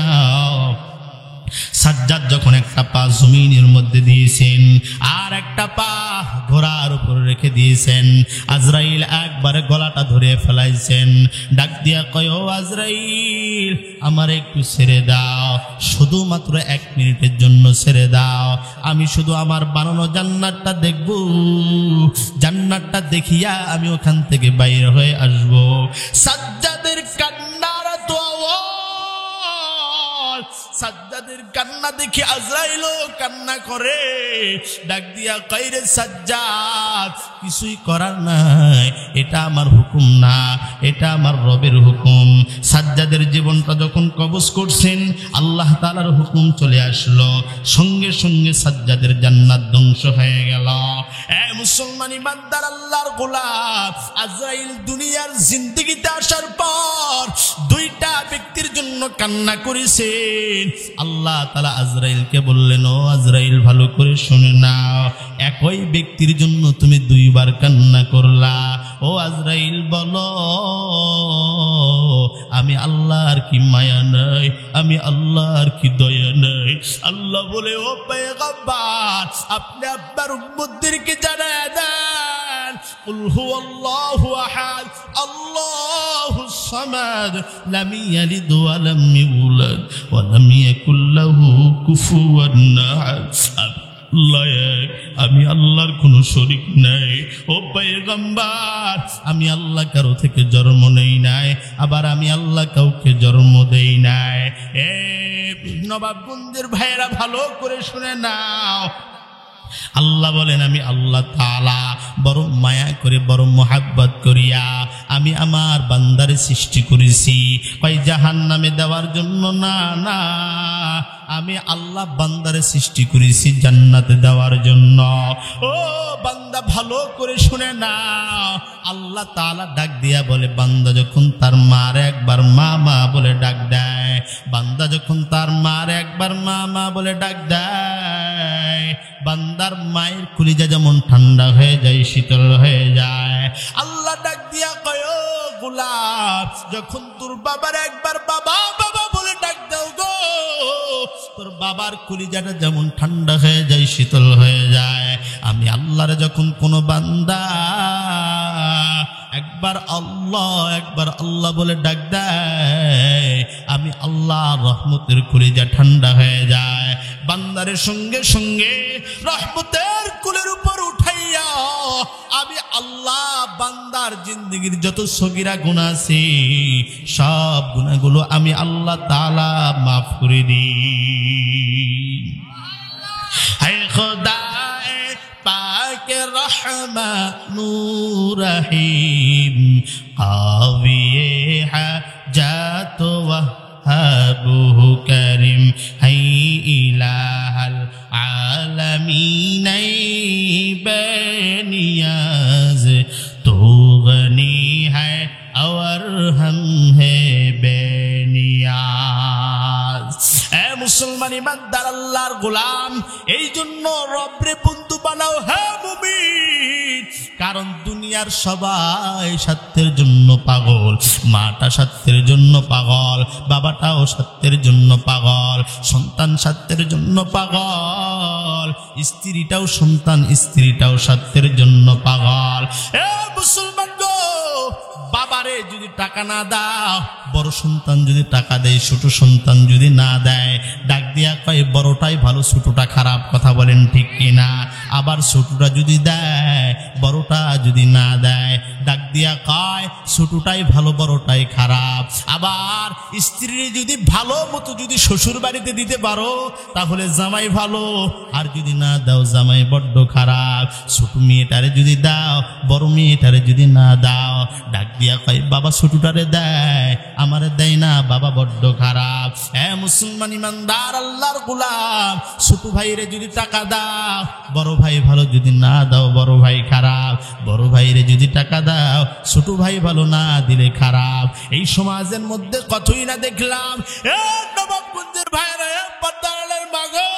সাজ্জাদ যখন একটা পা জমিনের মধ্যে দিয়েছেন আর একটা পা ঘোড়ার উপর রেখে দিয়েছেন, আজরাইল একবারে গলাটা ধরে ফেলাইছেন। ডাক দিয়া কয়, ও আজরাইল, আমার একটু ছেড়ে দাও, শুধুমাত্র 1 মিনিটের জন্য ছেড়ে দাও। আমি শুধু আমার বানানো জান্নাতটা দেখব, জান্নাতটা দেখিয়া আমি ওখান থেকে বাইরে হয়ে আসব। সাজ্জাদের কান্নার তো আওয়াজ, সাজ্জাদের কান্না দেখে আজরাইলও কান্না করে। ডাক দিয়া কইরে, সাজ্জাদ, কিছুই করার নাই, এটা আমার হুকুম না, এটা আমার রবের হুকুম। সাজ্জাদের জীবনটা যখন কবজ করছেন, আল্লাহ তাআলার হুকুম চলে আসলো, সঙ্গে সঙ্গে সাজ্জাদের জান্নাত ধ্বংস হয়ে গেল। এ মুসলমান ইমানদার আল্লাহর গোলাম, আজরাইল দুনিয়ার জিন্দেগিতে আসার পর 2টা ব্যক্তির জন্য কান্না করেছেন। আল্লাহ তাআলা আজরাইলকে বললেন, ও আজরাইল, ভালো করে শুনে নাও, একই ব্যক্তির জন্য তুমি 2 বার কান্না করলা। ও আজরাইল, বলো, আমি আল্লাহর কি মায়া নাই, আমি আল্লাহর কি দয়া নাই? আল্লাহ বলে, ও পয়গম্বর, আপনি আপনার উম্মতদেরকে জানায় দেন, কুল হুয়াল্লাহু আহাদ, আল্লাহুস সামাদ, লাম ইয়ালিদ ওয়া লাম ইউলাদ ওয়া লাম ইয়াকুল লাহু কুফুয়ান আহাদ। আমি আল্লাহর কোনো শরীক নাই। ও পয়গম্বর, আমি আল্লাহ কারো থেকে জন্ম নেই নাই, আবার আমি আল্লাহ কাউকে জন্ম দেই নাই। এ নবাবগঞ্জের ভাইয়েরা, ভালো করে শুনে নাও, আল্লাহ বলেন, আমি আল্লাহ তাআলা বড় মায়া করে, বড় মোহাব্বত করিয়া আমি আমার বান্দারে সৃষ্টি করেছি। কই জাহান্নামে দেওয়ার জন্য না, না, আমি আল্লাহ বান্দারে সৃষ্টি করেছি জান্নাতে দেওয়ার জন্য। ও বান্দা, ভালো করে শুনে নাও, আল্লাহ তাআলা ডাক দিয়া বলে, বান্দা যখন তার মার একবার মা মা বলে ডাক দেয়, বান্দা যখন তার মার একবার মা মা বলে ডাক দেয়, বান্দার মায়ের কলিজা যেমন ঠান্ডা হয়ে যায়, শীতল হয়ে যায়। আল্লাহ ডাক দিয়া কয়, ও গোলাম, যখন তোর বাবার একবার বাবা বাবা বলে ডাক দাও গো, তোর বাবার কলিজাটা যেমন ঠান্ডা হয়ে যায়, শীতল হয়ে যায়, আমি আল্লাহর যখন কোনো বান্দা একবার আল্লাহ বলে ডাক দেয়, আমি আল্লাহ রহমতের কলিজা ঠান্ডা হয়ে যায়। বান্দারের সঙ্গে সঙ্গে রহমতের কুলের উপর উঠাইয়া আমি আল্লাহ বান্দার জিন্দেগির যত সগীরা গুনাহ আছে, সব গুনাহগুলো আমি আল্লাহ তাআলা মাফ করে দিই। হে খোদায়ে পাক রহমান নূর রহিম, কাবিয়ে হাজাত ওয়াহাবু করিম, হাই ইলাহাল আলামিন বেনিয়াজ, তো গনি হ্যায় और हम है বেনিয়াজ। এ মুসলমান ইমানদার আল্লাহর গোলাম, এই জন্য রবরে বন্ধু বানাও হে মুমিন, কারণ দুনিয়ার সবাই স্বার্থের জন্য পাগল। মাটা স্বার্থের জন্য পাগল, বাবাটাও স্বার্থের জন্য পাগল, সন্তান স্বার্থের জন্য পাগল, স্ত্রীটাও স্ত্রীটাও স্বার্থের জন্য পাগল। এ মুসলমান গো, বাবারে যদি টাকা না দাও, বড় সন্তান যদি টাকা দেয়, ছোট সন্তান যদি না দেয়, ডাক দিয়া কয় বড়টাই ভালো, ছোটটা খারাপ। কথা বলেন ঠিক কিনা? আবার ছোটটা যদি দেয়, বড়টা যদি না দেয়, ডাক দিয়া কয় ছোটটাই ভালো, বড়টাই খারাপ। আবার স্ত্রী যদি ভালো মতো যদি শ্বশুর বাড়িতে দিতে পারো, তাহলে জামাই ভালো, আর যদি না দাও, জামাই বড্ড খারাপ। ছোট মেয়েটারে যদি দাও, বড় মেয়েটারে যদি না দাও, ডাক দিয়া কয় বাবা ছোটটারে দেয়, আমারে দেয় না, বাবা বড্ড খারাপ। এ মুসলমান ইমানদার আল্লাহর গোলাম, ছোট ভাইরে যদি টাকা দাও, বড় ভাই ভালো, যদি না দাও, বড় ভাই খারাপ। বড় ভাইরে যদি টাকা দাও, ছোট ভাই ভালো, না দিলে খারাপ। এই সমাজের মধ্যে কতই না দেখলাম। নবাবগঞ্জের ভাইরা, পদ্মার মাগো,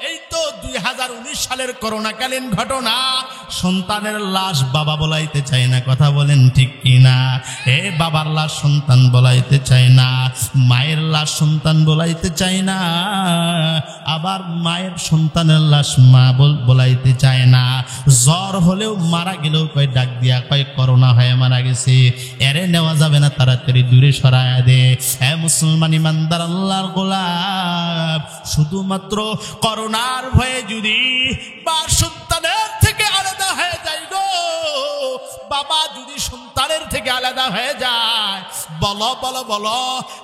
এই তো 2000 2019 সালের করোনাকালীন ঘটনা। সন্তানের লাশ বাবা বলাইতে চায় না, কথা বলেন ঠিক কিনা? বাবার লাশ সন্তান বলাইতে চায় না, মায়ের লাশ সন্তান বলাইতে চায় না, আবার মায়ের সন্তানের লাশ মা বলাইতে চায় না। জ্বর হলেও মারা গেলেও কয় ডাক দিয়া কয় করোনা হয়ে মারা গেছে, এরে নেওয়া যাবে না, তাড়াতাড়ি দূরে সরায়া দে। মুসলমান ইমানদার আল্লাহর গোলাম, শুধুমাত্র করোনার ভয়ে যদি বা সন্তানের থেকে আলাদা হয়ে যায় গো, বাবা যদি সন্তানের থেকে আলাদা হয়ে যায়, বলো বলো বলো,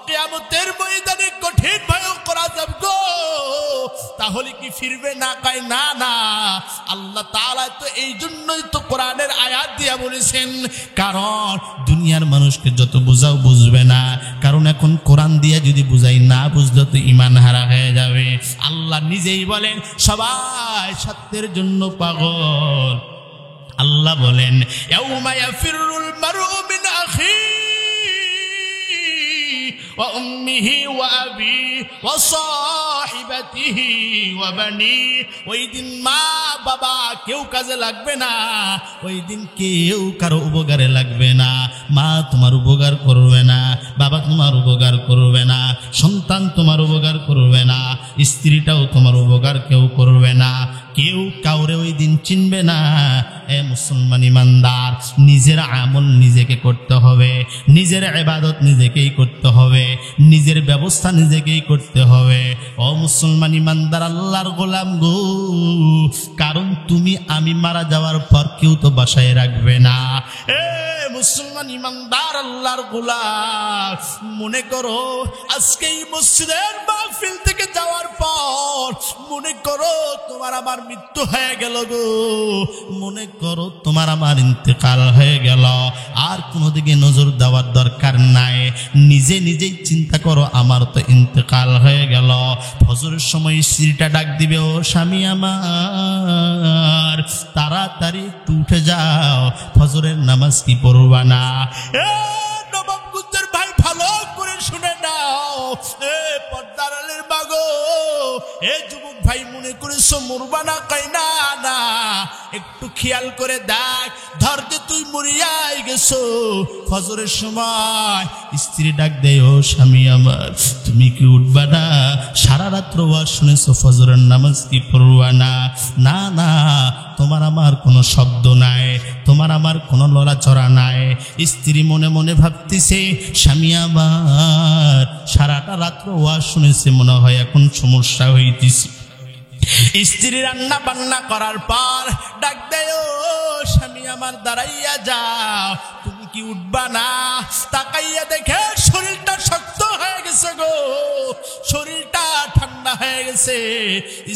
কিয়ামতের ময়দানে কঠিন ভয়ঙ্কর আযাব গো, তাহলে কি ফিরবে না? কয় না না, আল্লাহ তাআলা তো এই জন্যই তো কোরআনের আয়াত দিয়া বলেছেন, কারণ দুনিয়ার মানুষকে যত বোঝাও বুঝবে না, কারণ এখন কোরআন দিয়া যদি বুঝাই না বুঝলে তো ঈমান হারা হয়ে যাবে। আল্লাহ নিজেই বলেন সবাই স্বার্থের জন্য পাগল। আল্লাহ বলেন ইয়াউমা ইয়াফিরুল মারউ মিন আখিহি ওয়া উম্মিহি ওয়া আবিহি ওয়া সাহিবাতিহি ওয়া বানি। ওই দিন মা বাবা কেউ কাজে লাগবে না, ওই দিন কেউ কারো উপকারে লাগবে না। মা তোমার উপকার করবে না, বাবা তোমার উপকার করবে না, সন্তান তোমার উপকার করবে না, স্ত্রীটাও তোমার উপকার কেউ করবে না, কেউ কাউরে ওই দিন চিনবে না। মুসলমান ইমানদার, নিজের আমল নিজেকে করতে হবে, নিজের ইবাদত নিজেকেই করতে হবে, নিজের ব্যবস্থা নিজেকেই করতে হবে। ও মুসলমান ইমানদার আল্লাহর গোলাম গো, কারণ তুমি আমি মারা যাওয়ার পর কেউ তো বাসায় রাখবে না। মুসলমান ইমানদার আল্লাহর গোলাম, মনে করো আজকে এই মসজিদের মাহফিল থেকে যাওয়ার পর মনে করো তোমার আমার মৃত্যু হয়ে গেল গো, মনে করো তোমার আমার ইন্তেকাল হয়ে গেল, আর কোনো দিকে নজর দেওয়ার দরকার নাই, নিজে নিজেই চিন্তা করো আমার তো ইন্তেকাল হয়ে গেল। ফজরের সময় স্ত্রীটা ডাক দিবে, ও স্বামী আমার তাড়াতাড়ি একটু উঠে যাও, ফজরের নামাজ কি পড়বা না? নবাবগঞ্জের ভাই ভালো করে শুনে নাও, পর্দার আলের মাগো, যুবক ভাই মনে করেছো মরবা না? কই না না, একটু খেয়াল করে দেখ, ধরতে তুই মরিয়াই গেছো। ফজরের সময় স্ত্রী ডাক দেয়, ও স্বামী আমার তুমি কি উঠবা না? সারা রাত্র ওয়াজ শুনেছো, ফজরের নামাজ কি পড়বা না? না না, তোমার আমার কোনো শব্দ নাই, তোমার আমার কোনো লড়াচড়া নাই। স্ত্রী মনে মনে ভাবতেছে, স্বামী আমার সারাটা রাত্র ওয়াজ শুনেছে, মনে হয় এখন সমস্যা হইতেছে। স্ত্রী রান্না বান্না করার পর ডাক দেয়, ও স্বামী আমার দাঁড়াইয়া যাও, তুমি কি উঠবা না? তাকাইয়া দেখে শরীরটা শক্ত হয়ে গেছে গো, শরীরটা ঠান্ডা হয়ে গেছে।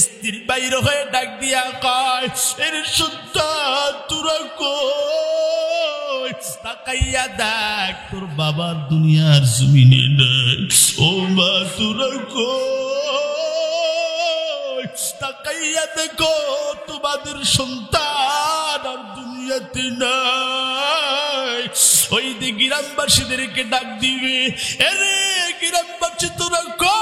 স্ত্রী বাইরে হয়ে ডাক দিয়া কয়, এর সন্তান তোরা কই? তাকাইয়া দেখ তোর বাবার দুনিয়ার জমিনে নাই, ও মা তোরা কই? তাকাইয়া দেখো তোমাদের সন্তান আর দুনিয়াতে নাই। ওই যে গ্রামবাসীদেরকে ডাক দিবে, এরে গ্রামবাসী তোরা কই?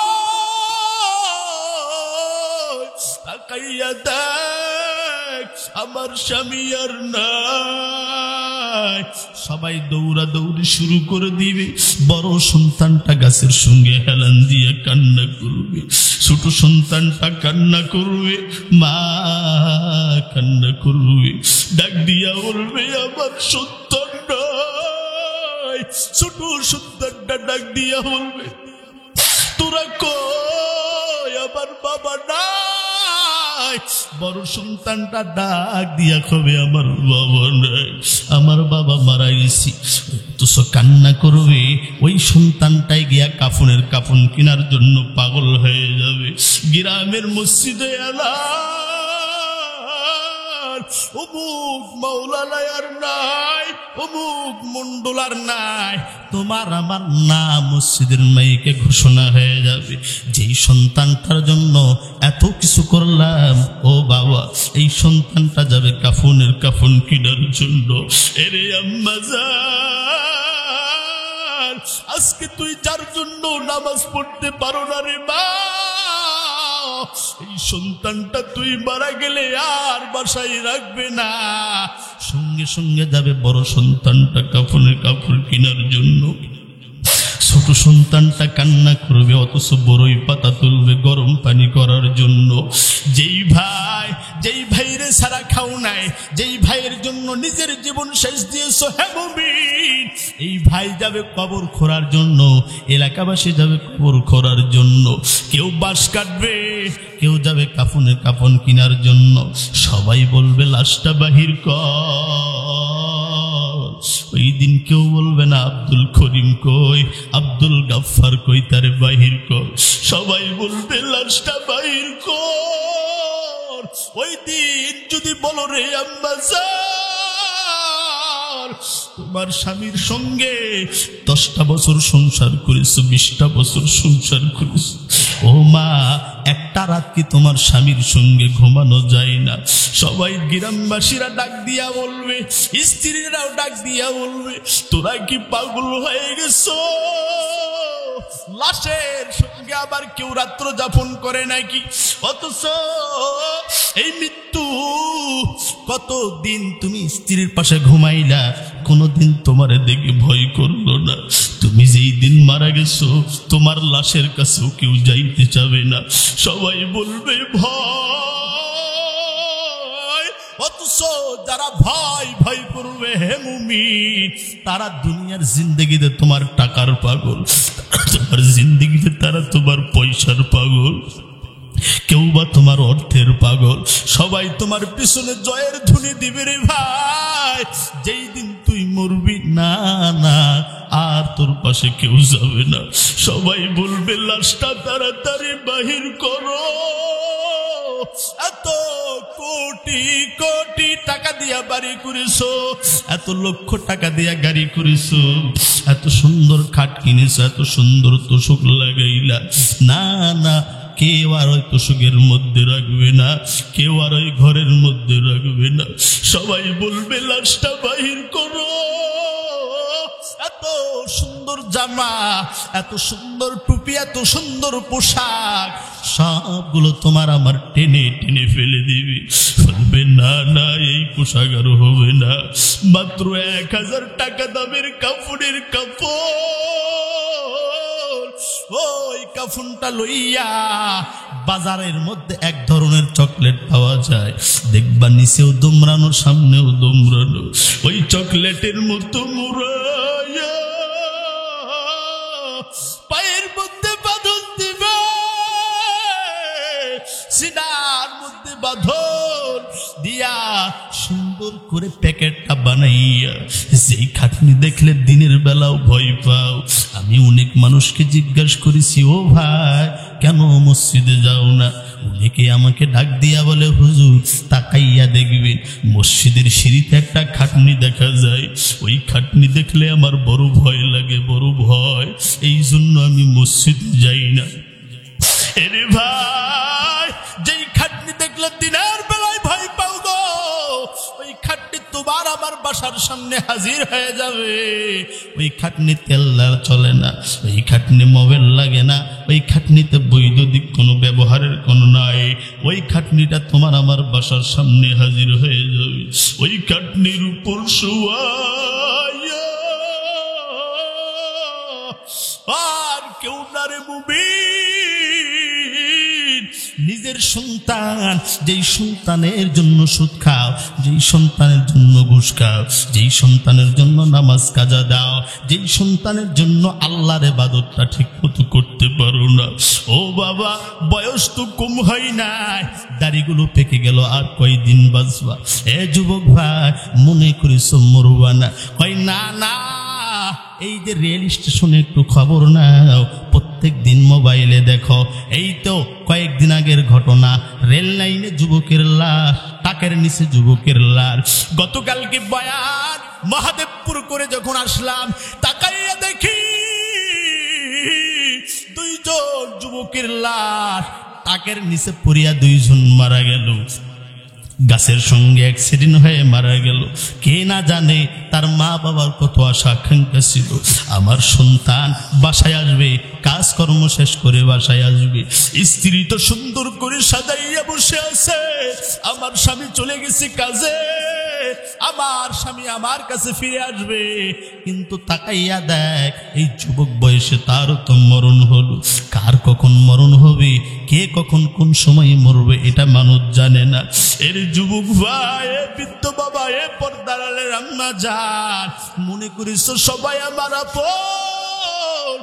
তাকাইয়া দেখ আমার স্বামী আর নাই। সবাই দৌড়া দৌড়ি শুরু করে দিবে, বড় সন্তানটা গাছের সঙ্গে হেলান দিয়ে কান্না করবে, ছোট সন্তানটা কান্না করবে, মা কান্না করবে, ডাক দিয়া বলবে আমার সন্তান নাই। ছোট সন্তানটা ডাক দিয়া বলবে, তোরা কই? আমার বাবা নাই। বড় সন্তানটা ডাক দিয়া কবে, আমার বাবা নাই, আমার বাবা মারা গেছি। তো কান্না করবে, ওই সন্তানটাই গিয়া কাফনের কাফন কেনার জন্য পাগল হয়ে যাবে। গ্রামের মসজিদে এলা অমুক মাওলানা আর নাই, অমুক মন্ডল আর নাই, তোমার আমার নাম মসজিদের মাইকে ঘোষণা হয়ে যাবে। যেই সন্তানটার জন্য এত কিছু করলাম, ও বাবা এই সন্তানটা যাবে কাফনের কাফন কেনার জন্য। এরে আম্মা জান, আজকে তুই যার জন্য নামাজ পড়তে পারো না রে মা, এই সন্তানটা তুই মারা গেলে আর বাসায় রাখবে না, সঙ্গে সঙ্গে যাবে বড় সন্তানটা কাফনের কাপড় কেনার জন্য। ছোট সন্তানটা কান্না করবে, অথচ বড়ই পাতা তুলবে গরম পানি করার জন্য। যেই ভাইরে সারা খাও নাই, যেই ভাইয়ের জন্য নিজের জীবন শেষ দিয়েছো, হে মুমিন, এই ভাই যাবে কবর খোঁড়ার জন্য, এলাকাবাসী যাবে কবর খোঁড়ার জন্য। কেউ বাঁশ কাটবে, কেউ যাবে কাফনের কাফন কেনার জন্য। সবাই বলবে লাশটা বাহির কর। ওই দিন কেউ বলবে না আব্দুল করিম কই, আব্দুল গাফফার কই, তারে বাহির কর। সবাই বলবে লাশটা বাহির কর। ওই দিন যদি বলো রে আম্মাজান, তোমার স্বামীর সঙ্গে 10টা বছর সংসার করেছো, 20টা বছর সংসার করেছো, ও মা একটা রাত কি তোমার স্বামীর সঙ্গে ঘুমানো যায় না? সবাই গ্রামবাসীরা ডাক দিয়া বলবে, স্ত্রীরাও ডাক দিয়া বলবে, তোরা কি পাগল হয়ে গেছো? লাশের সঙ্গে আবার কেউ রাত্র যাপন করে নাকি? অথচ এই মৃত্যু কতদিন তুমি স্ত্রীর পাশে ঘুমাইলা, কোনদিন তোমারে দেখে ভয় করলো না। তুমি যেই দিন মারা গেছো, তোমার লাশের কাছেও কেউ যাইতে চাবে না, সবাই বলবে ভয়। অথচ যারা ভয় ভয় করবে হে মুমিন, তারা দুনিয়ার জিন্দগিতে তোমার টাকার পাগল, তোমার জিন্দগিতে তারা তোমার পয়সার পাগল, কেউ বা তোমার অর্থের পাগল। সবাই তোমার পিছনে জয়ের ধ্বনি দিবে রে ভাই। যেই দিন তুই মরবি, না না আর তোর পাশে কেউ যাবে না। সবাই বলবে লাশটা তাড়াতাড়ি বাহির করো। এত কোটি কোটি টাকা দিয়া বাড়ি করেছো, এত লক্ষ টাকা দিয়া গাড়ি করেছো, এত সুন্দর খাট কিনেছো, এত সুন্দর তোষক লাগাইলা, না না কেউ আর ওই তোষকের মধ্যে রাখবে না, কেউ আর ওই ঘরের মধ্যে রাখবে না। সবাই বলবে লাশটা বাহির করো। এত সুন্দর জামা, এত সুন্দর টুপি, এত সুন্দর পোশাক, সবগুলো তোমার আমার টেনে টেনে ফেলে দিবি। বলবে না না এই পোশাক আর হবে না, মাত্র 1000 টাকা দামের কাপড়ের কাপড়। ওই কাফনটা লইয়া বাজারের মধ্যে এক ধরনের চকলেট পাওয়া যায়, দেখবা নিচেও দোমরানো সামনেও দোমরানো, ওই চকলেটের মতো মুড়াইয়া পায়ের মধ্যে বাঁধন দিবে, সিনার মধ্যে বাঁধন দিয়া সুন্দর করে প্যাকেটটা বানাইয়া, যেই খাটনি দেখলে দিনের বেলাও ভয় পাও। আমি অনেক মানুষকে জিজ্ঞাসা করেছি, ও ভাই কেন মসজিদে যাও না? অনেকে আমাকে ডাক দিয়া বলে, হুজুর তাকাইয়া দেখবেন মসজিদের সিঁড়িতে একটা খাটনি দেখা যায়, ওই খাটনি দেখলে আমার বড় ভয় লাগে, বড় ভয়, এই জন্য আমি মসজিদে যাই না। এরে ভাই, যেই খাটনি দেখলে দিনের বেলায় ভয় পাও গো, ওই খাটনি তোমার আমার বাসার সামনে হাজির হয়ে যাবে। ওই খাটনি তেল চলে না, ওই খাটনি মোবাইল লাগে না, ওই খাটনিতে বৈদ্যুতিক কোনো ব্যবহারের কোনো নাই, ওই খাটনিটা তোমার আমার বাসার সামনে হাজির হয়ে যাবে। ওই খাটনির উপর শুয়াইয়া আর কেউ না রে মুমিন, নিজের সন্তান, যেই সন্তানের জন্য সুদ খাও, যেই সন্তানের জন্য ঘুষ খাও, যেই সন্তানের জন্য নামাজ কাজা দাও, যেই সন্তানের জন্য আল্লাহর ইবাদতটা ঠিক মতো করতে পারো না, ও বাবা বয়স তো কম হয় নাই, দাড়িগুলো পেকে গেল, আর কয়দিন বাঁচবা? এ যুবক ভাই মনে করিস মরবা না? হয় না না, এই যে রেল স্টেশনে একটু খবর নাও, প্রত্যেক দিন মোবাইলে দেখো, এই তো কয়েকদিন আগের ঘটনা, রেল লাইনে যুবকের লাশ, টাকের নিচে যুবকের লাশ। গতকালকে বয়ান মহাদেবপুর করে যখন আসলাম, তাকাইয়া দেখি 2 জন যুবকের লাশ, টাকের নিচে পড়িয়া 2 জন মারা গেল। গাছের সঙ্গে অ্যাক্সিডেন্ট হয়ে মারা গেল। কে না জানে তার মা বাবার কত আশা আকাঙ্ক্ষা ছিল, আমার সন্তান বাসায় আসবে, কাজকর্ম শেষ করে বাসায় আসবে, স্ত্রী তো সুন্দর করে সাজাইয়া বসে আছে, আমার স্বামী চলে গেছে কাজে, আমার স্বামী আমার কাছে ফিরে আসবে। কিন্তু তাকাইয়া দেখ, এই যুবক বয়সে তারও তো মরণ হলো। কার কখন মরণ হবে, কে কখন কোন সময় মরবে, এটা মানুষ জানে না। এর যুবক ভাই, এ বৃদ্ধ বাবা, এ পর্দার আড়ালের আম্মা জান, মনে করিস সবাই আমার আপন?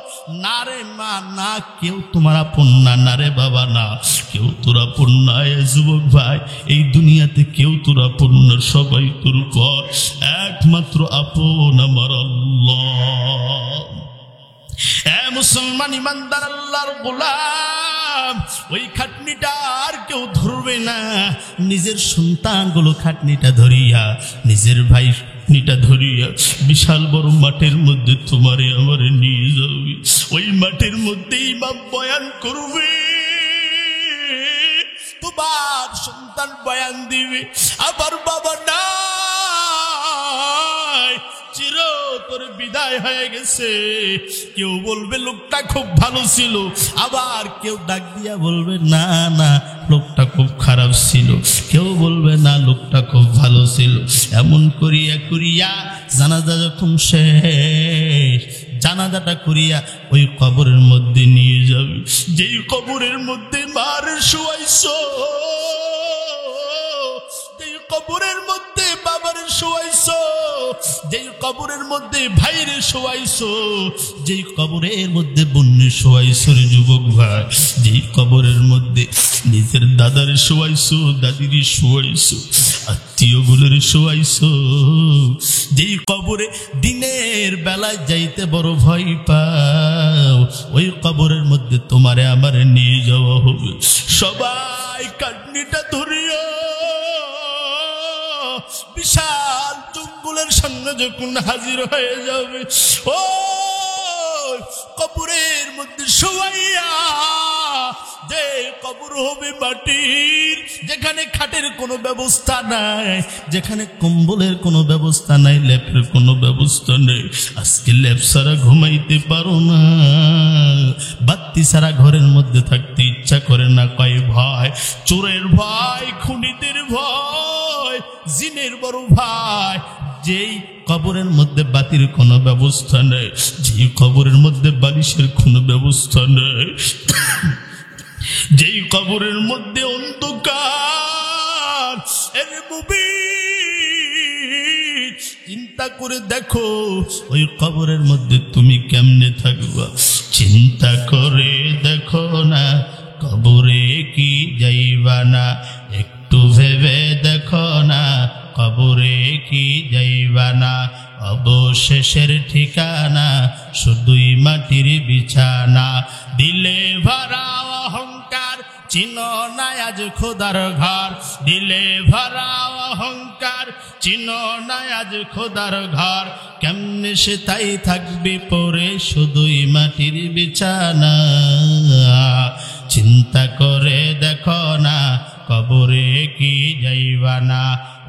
না রে মা, না, কেউ তোমার আপন না। না রে বাবা, না, কেউ তোর আপন না। এ যুবক ভাই, এই দুনিয়াতে কেউ তোর আপন না, সবাই তোর পর। একমাত্র আপন আমার আল্লাহ। এ মুসলমান ইমানদার আল্লাহর গোলাম, ওই খাটনিটা আর কেউ ধরবে না। নিজের সন্তানগুলো খাটনিটা ধরিয়া, নিজের ভাই খাটনিটা ধরিয়া বিশাল বড় মাঠের মধ্যে তোমারে আমারে নিয়ে যাবে। ওই মাঠের মধ্যে ইমাম বয়ান করবে, তোমার সন্তান বয়ান দিবে, আবার বাবা নাই, চিরতরে বিদায় হয়ে গেছে। কেউ বলবে লোকটা খুব ভালো ছিল, আবার কেউ ডাক দিয়া বলবে না না, লোকটা খুব খারাপ ছিল। কেউ বলবে না, লোকটা খুব ভালো ছিল। এমন করিয়া করিয়া জানাজা যখন শেষ, জানাজাটা করিয়া ওই কবরের মধ্যে নিয়ে যাবে। যেই কবরের মধ্যে মার শোয়াইছো, যেই কবরের মধ্যে বাবার শোয়াইছো, যেই কবরের মধ্যে ভাইরে শোয়াইছো, যেই কবরের মধ্যে বোনের শোয়াইছো রে যুবক ভাই, যেই কবরের মধ্যে নিজের দাদারে শোয়াইছো, দাদির শোয়াইছো, আত্মীয় গুলোর শোয়াইছো, যেই কবরে দিনের বেলায় যাইতে বড় ভয় পাও, ওই কবরের মধ্যে তোমারে আমারে নিয়ে যাওয়া হবে। সবাই কাটনিটা ধরিয়া বিশাল জঙ্গলের সামনে যখন হাজির হয়ে যাবে, ও কবরের মধ্যে শোয়াইয়া, যে কবর হবে মাটির, যেখানে খাটের কোনো ব্যবস্থা নাই, যেখানে কম্বলের কোনো ব্যবস্থা নাই, লেপের কোনো ব্যবস্থা নেই। আজকে লেপ ছাড়া ঘুমাইতে পারো না, বাতি ছাড়া ঘরের মধ্যে থাকতে ইচ্ছা করে না। কয় ভয়, চোরের ভয়, খুনিদের ভয়, জিনের বড় ভাই। যেই কবরের মধ্যে বাতির কোনো ব্যবস্থা নেই, যেই কবরের মধ্যে বালিশের কোনো ব্যবস্থা নেই, যেই কবরের মধ্যে অন্ধকার, এর মুমিন চিন্তা করে দেখো, ওই কবরের মধ্যে তুমি কেমনে থাকবা? চিন্তা করে দেখো না, কবরে কি যাইবা না? একটু ভেবে দেখো না, কবরে কি যাইবা না? অবশেষের ঠিকানা শুধুই মাটির বিছানা। দিলে ভরা অহংকার, চিনো না আজ খোদার ঘর। দিলে ভরা অহংকার, চিনো না আজ খোদার ঘর। কেমনে সে তাই থাকবে পরে শুধুই মাটির বিছানা। চিন্তা করে দেখো না, কবরে কি যাইবা না?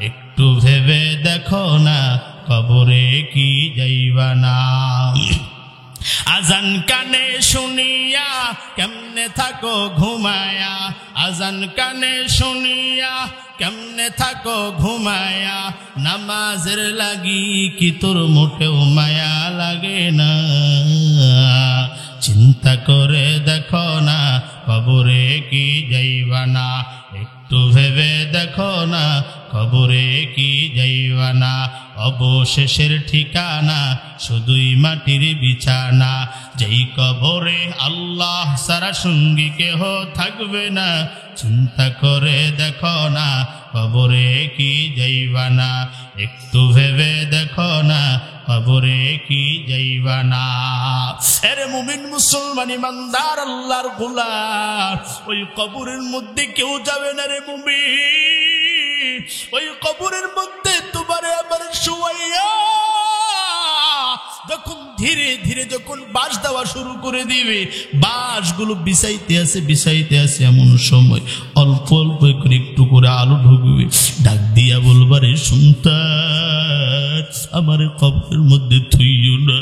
একটু ভেবে দেখো না, কবরে কি যাইবা না? আজান কানে শুনিয়া কেমনে থাকো ঘুমায়া? আজান কানে শুনিয়া কেমনে থাকো ঘুমায়া? নামাজের লাগি কি তোর মোটেও মায়া লাগে না? চিন্তা করে দেখো না, কবরে কি যাইবা না? একটু ভেবে দেখো না, কবরে কি যাইবা না? অবশেষের ঠিকানা শুধুই মাটির বিছানা। যেই কবরে আল্লাহ ছাড়া সঙ্গী কেহ থাকবে না। চিন্তা করে দেখো না, কবরে কি যাইবা না? একটু ভেবে দেখো না, কবরে কি যাইবা না? এরে মুমিন মুসলমান ইমানদার আল্লাহর গোলাম, ওই কবরের মধ্যে কেউ যাবে না রে মুমিন। ওই কবরের মধ্যে তোমারে আবার শুয়াইয়া যখন ধীরে ধীরে যখন বাঁশ দেওয়া শুরু করে দিবে, বাঁশগুলো বিছাইতে আছে, এমন সময় অল্প অল্প করে একটু করে আলো ঢুকবে, ডাক দিয়া বলবারে সন্তান আমার কবরের মধ্যে থুইও না,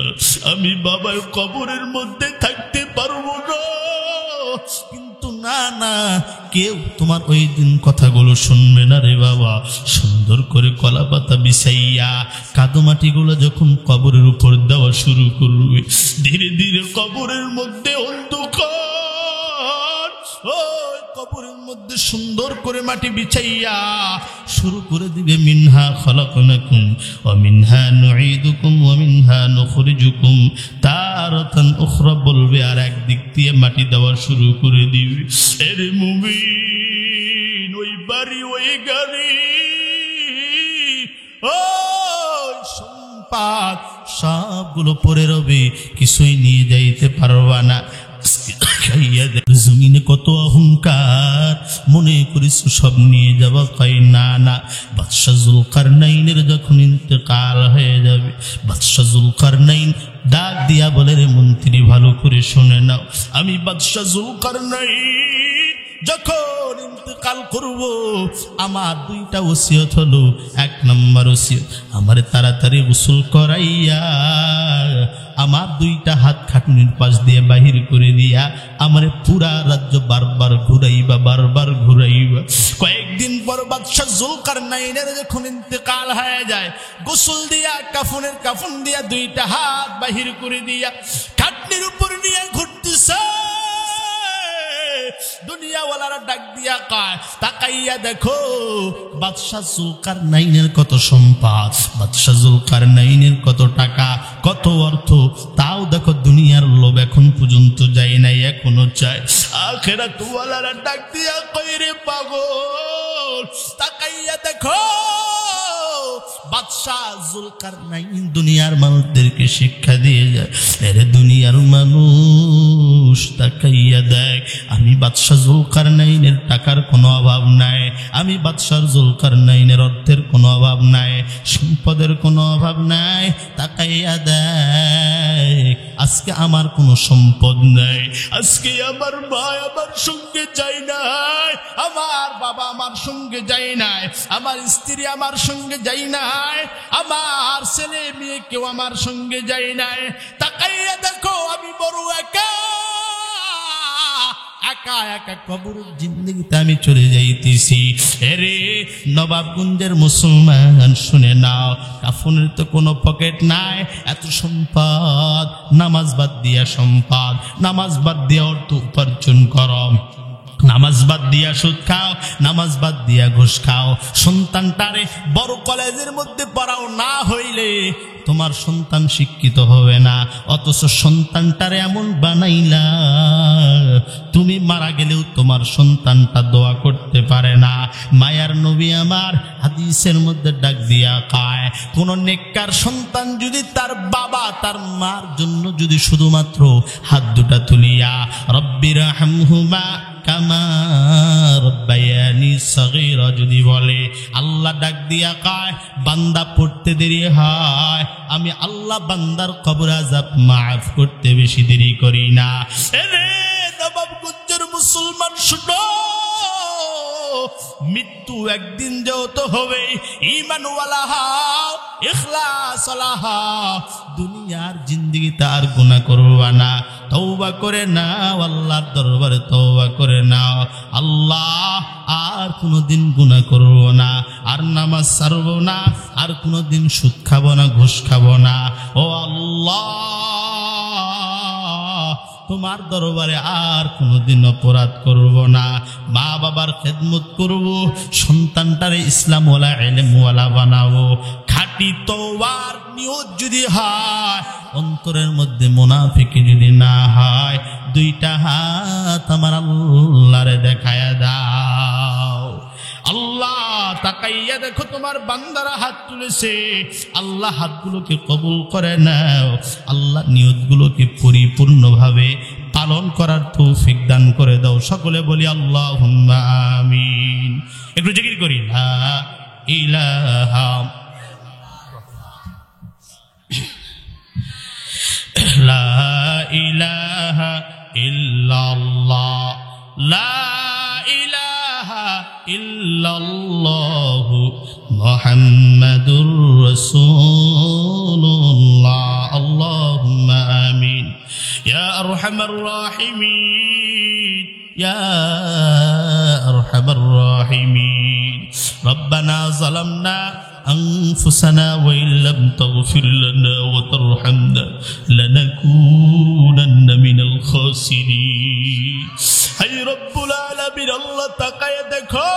আমি বাবার কবরের মধ্যে থাকতে পারবো না। কিন্তু না না, কেউ তোমার ওই দিন কথাগুলো শুনবে না রে বাবা। সুন্দর করে কলা পাতা বিছাইয়া কাদোমাটিগুলো যখন কবরের উপর দেওয়া শুরু করবে, ধীরে ধীরে কবরের মধ্যে অন্ধকার, ওই কবরের মধ্যে সুন্দর করে মাটি বিছাইয়া শুরু করে দিবে মিনহা খলাকনাকুম ওয়া মিনহা নুঈদুকুম ওয়া মিনহা নুখরিজুকুম তারাতান উখরা বলবে, আর একদিক দিয়ে মাটি দেওয়া শুরু করে দিবে। এর মুমিন ওই বাড়ি ওই গাড়ি ওই সম্পদ সবগুলো পড়ে রবে, কিছুই নিয়ে যাইতে পারবা না। জমিনে কত অহংকার, মনে করিস সব নিয়ে যাবা, পাই না না। বাদশাহ জুলকারনাইনের যখন ইন্তেকাল হয়ে যাবে, বাদশাহ জুলকারনাইন ডাক দিয়া বলে, রে মন্ত্রী ভালো করে শুনে নাও, আমি বাদশাহ জুলকারনাইন যখন ইন্তেকাল করব, আমার দুইটা ওসিয়ত হলো। এক নম্বর ওসিয়ত, আমারে তাড়াতাড়ি গোসল করাইয়া আমার দুইটা হাত খাটুনির পাশ দিয়ে বাহির করে দিয়া আমারে পুরা রাজ্য বারবার ঘুরাইবা। কয়েকদিন পর বাদশাহ জুলকারনাইনের যখন ইন্তেকাল হয়ে যায়, গোসল দিয়া কাফন দিয়া দুইটা হাত বাহির করে দিয়া খাটনির উপর নিয়ে ঘুরতেছে। দুনিয়াওয়ালারা ডাক দিয়া কয়, তাকাইয়া দেখো বাদশাহ জুলকারনাইনের কত সম্পদ, বাদশাহ জুলকারনাইনের কত টাকা, কত অর্থ, তাও দেখো দুনিয়ার লোভ এখন পর্যন্ত যায় নাই, এখনো চায়। আখিরাত ওয়ালারা ডাক দিয়া কয়, রে পাগল তাকাইয়া দেখো বাদশাহ জুলকারনাইন দুনিয়ার মানুষদেরকে শিক্ষা দিয়ে যায়, এরে দুনিয়ার মানুষ তাকাইয়া দেখ, আমি বাদশাহ জুলকারনাইনের টাকার কোনো অভাব নাই, আমি বাদশাহ জুলকারনাইনের অর্থের কোনো অভাব নাই, সম্পদের কোনো অভাব নাই। তাকাইয়া দেখ, আজকে আমার কোনো সম্পদ নাই, আজকে আমার মা আমার সঙ্গে যায় নাই, আমার বাবা আমার সঙ্গে যায় নাই, আমার স্ত্রী আমার সঙ্গে যায় নাই, আমার ছেলে মেয়ে কেউ আমার সঙ্গে যায় নাই। তাকাইয়া দেখো আমি বড় একা কবরের জিন্দগিতে আমি চলে যাইতেছি। এরে নবাবগঞ্জের মুসলমান শুনে নাও, কাফনের তো কোনো পকেট নাই, এত সম্পদ, নামাজ বাদ দিয়া সম্পদ, নামাজ বাদ দিয়া অর্থ উপার্জন করো, নামাজ বাদ দিয়া সুদ খাও, নামাজ বাদ দিয়া ঘুষ খাও, সন্তানটারে বড় কলেজের মধ্যে পড়াও, না হইলে তোমার সন্তান শিক্ষিত হবে না, অথচ সন্তানটারে এমন বানাইলা তুমি মারা গেলেও তোমার সন্তানটা দোয়া করতে পারে না। মায়ার নবী আমার হাদিসের মধ্যে ডাক দিয়া কয়, কোন নেককার সন্তান যদি তার বাবা তার মার জন্য যদি শুধুমাত্র হাত দুটা তুলিয়া রব্বির হামহুমা কামা রব্বায়ানি সগীরা যদি বলে, আল্লাহ ডাক দিয়া কয়, বান্দা পড়তে দেরি হয়, আমি আল্লাহ বান্দার কবর আযাব মাফ করতে বেশি দেরি করি না। এরে নবাবগঞ্জের মুসলমান শুনো, মৃত্যু একদিন যেহেতু হবে, ঈমানওয়ালা হও, ইখলাসওয়ালা হও, দুনিয়ার জিন্দেগিতে আর গুনাহ করবা না, তওবা করে নাও, আল্লাহর দরবারে তওবা করে নাও, আল্লাহ আর কোনোদিন গুনাহ করব না, আর নামাজ ছাড়ব না, আর কোনোদিন সুদ খাবো না, ঘুষ খাবো না, ও আল্লাহ তোমার দরবারে আর কোনোদিন অপরাধ করব না, মা বাবার খেদমত করব, সন্তানটারে ইসলামওয়ালা ইলমওয়ালা বানাবো। খাঁটি তওবার নিয়ত যদি হয়, অন্তরের মধ্যে মুনাফিকি যদি না হয়, দুইটা হাত আমার আল্লাহরে দেখায়া দাও। আল্লাহ তাকাইয়া দেখো তোমার বান্দারা হাত তুলেছে, আল্লাহ হাতগুলোকে কবুল করে নাও, আল্লাহ নিয়তগুলোকে পরিপূর্ণভাবে পালন করার তৌফিক দান করে দাও। সকলে বলি আল্লাহুম্মা আমিন। একটু জিকির করি, লা ইলাহা লা ইলাহা ইল্লাল্লাহ, লা ইলাহা ইল্লাল্লাহু মুহাম্মাদুর রাসূলুল্লাহ। আল্লাহুম্মা আমিন। ইয়া আরহামার রাহিমিন, ইয়া আরহামার রাহিমিন। রব্বানা যালামনা أنفسنا وإن لم تغفر لنا وترحمنا لنكونن من الخاسرين। هاي رب العالمين الله তাকায়া দেখো,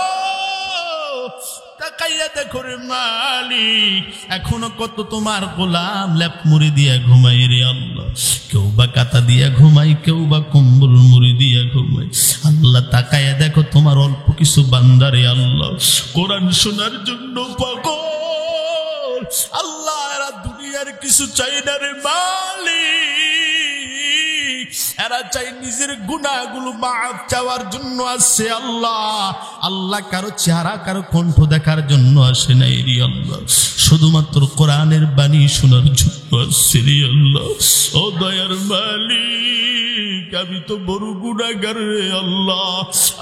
তাকাইয়া দেখো রে মালিক, এখনো কত তোমার গোলাম লেপ মুড়ি দিয়া ঘুমাই রে আল্লাহ। কেউ বা কাতা দিয়া ঘুমাই, কেউ বা কম্বল মুড়ি দিয়া ঘুমাই। আল্লাহ তাকাইয়া দেখো তোমার অল্প কিছু বান্দারে আল্লাহ কোরআন শোনার জন্য পাগল। আল্লাহ এরা দুনিয়ার কিছু চাই না রে মালিক, এরা চাই নিজের গুনাহগুলো মাফ চাওয়ার জন্য আসছে আল্লাহ। আল্লাহ কারো চেহারা কারো কণ্ঠ দেখার জন্য আসে নাই রে আল্লাহ, শুধুমাত্র কোরআনের বাণী শোনার জন্য আসছে রে আল্লাহ। ও দয়ার মালিক, আমি তো বড় গুনাহগার রে আল্লাহ।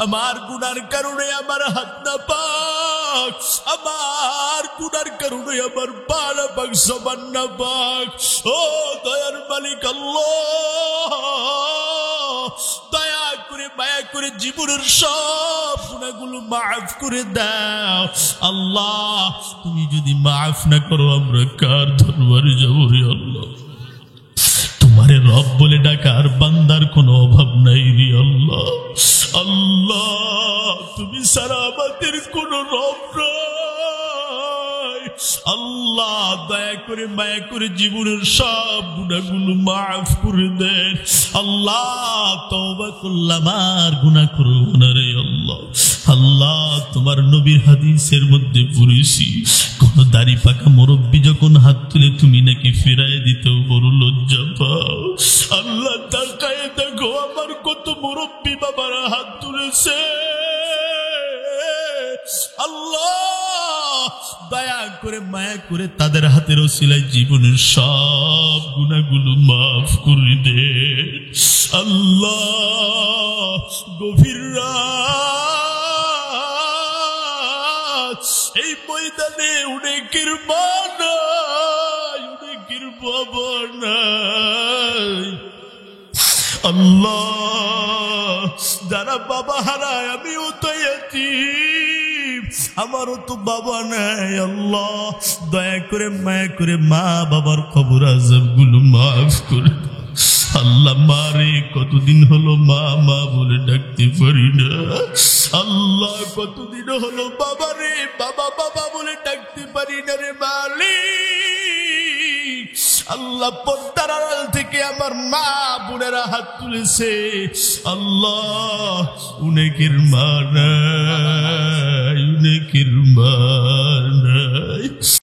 আমার গুনার কারণে আমার হাত না পাক, আমার গুনার কারণে আমার পা না পাক, জবান না পাক। ও দয়ার মালিক আল্লাহ, দয়া করে মায়া করে জীবনের সব গুনাহগুলো মাফ করে দাও আল্লাহ। তুমি যদি মাফ না করো আমরা কার দরবারে যাব রে আল্লাহ? তোমারে রব বলে ডাকার বান্দার কোনো অভাব নাই রে আল্লাহ। আল্লাহ তুমি ছাড়া আমাদের কোনো রব নাই আল্লাহ। দয়া করে মায়া করে জীবনের সব গুনাহগুলো মাফ করে দেন আল্লাহ। তওবা করলাম, আর গুনাহ করব না রে আল্লাহ। আল্লাহ তোমার নবীর হাদিসের মধ্যে পড়েছি, কোন দাড়ি পাকা মুরব্বী যখন হাত তুলে তুমি নাকি ফেরায় দিতেও বড় লজ্জা পাও। আল্লাহ তাকায় দেখো আমার কত মুরব্বী বাবারা হাত তুলেছে আল্লাহ। দয়া করে মায়া করে তাদের হাতের ওসিলায় জীবনের সব গুনাহগুলো মাফ করে দে আল্লাহ। গভীর রাত এই ময়দানে অনেকের মা নাই, অনেকের বাবা নাই আল্লাহ। যারা বাবা হারায়, আমিও তো এতিম, আমারও তো বাবা নাই আল্লাহ। দয়া করে মায়া করে মা বাবার কবর আযাবগুলো মাফ করে আল্লাহ। মারে কতদিন হলো মা মা বলে ডাকতে পারি না আল্লাহ। কতদিন হলো বাবা রে বাবা বাবা বলে ডাকতে পারি না রে মালিক। আল্লাহ পর্দার আড়াল থেকে আমার মা বোনেরা হাত তুলেছে আল্লাহ। অনেকের মা নাই, অনেকের মা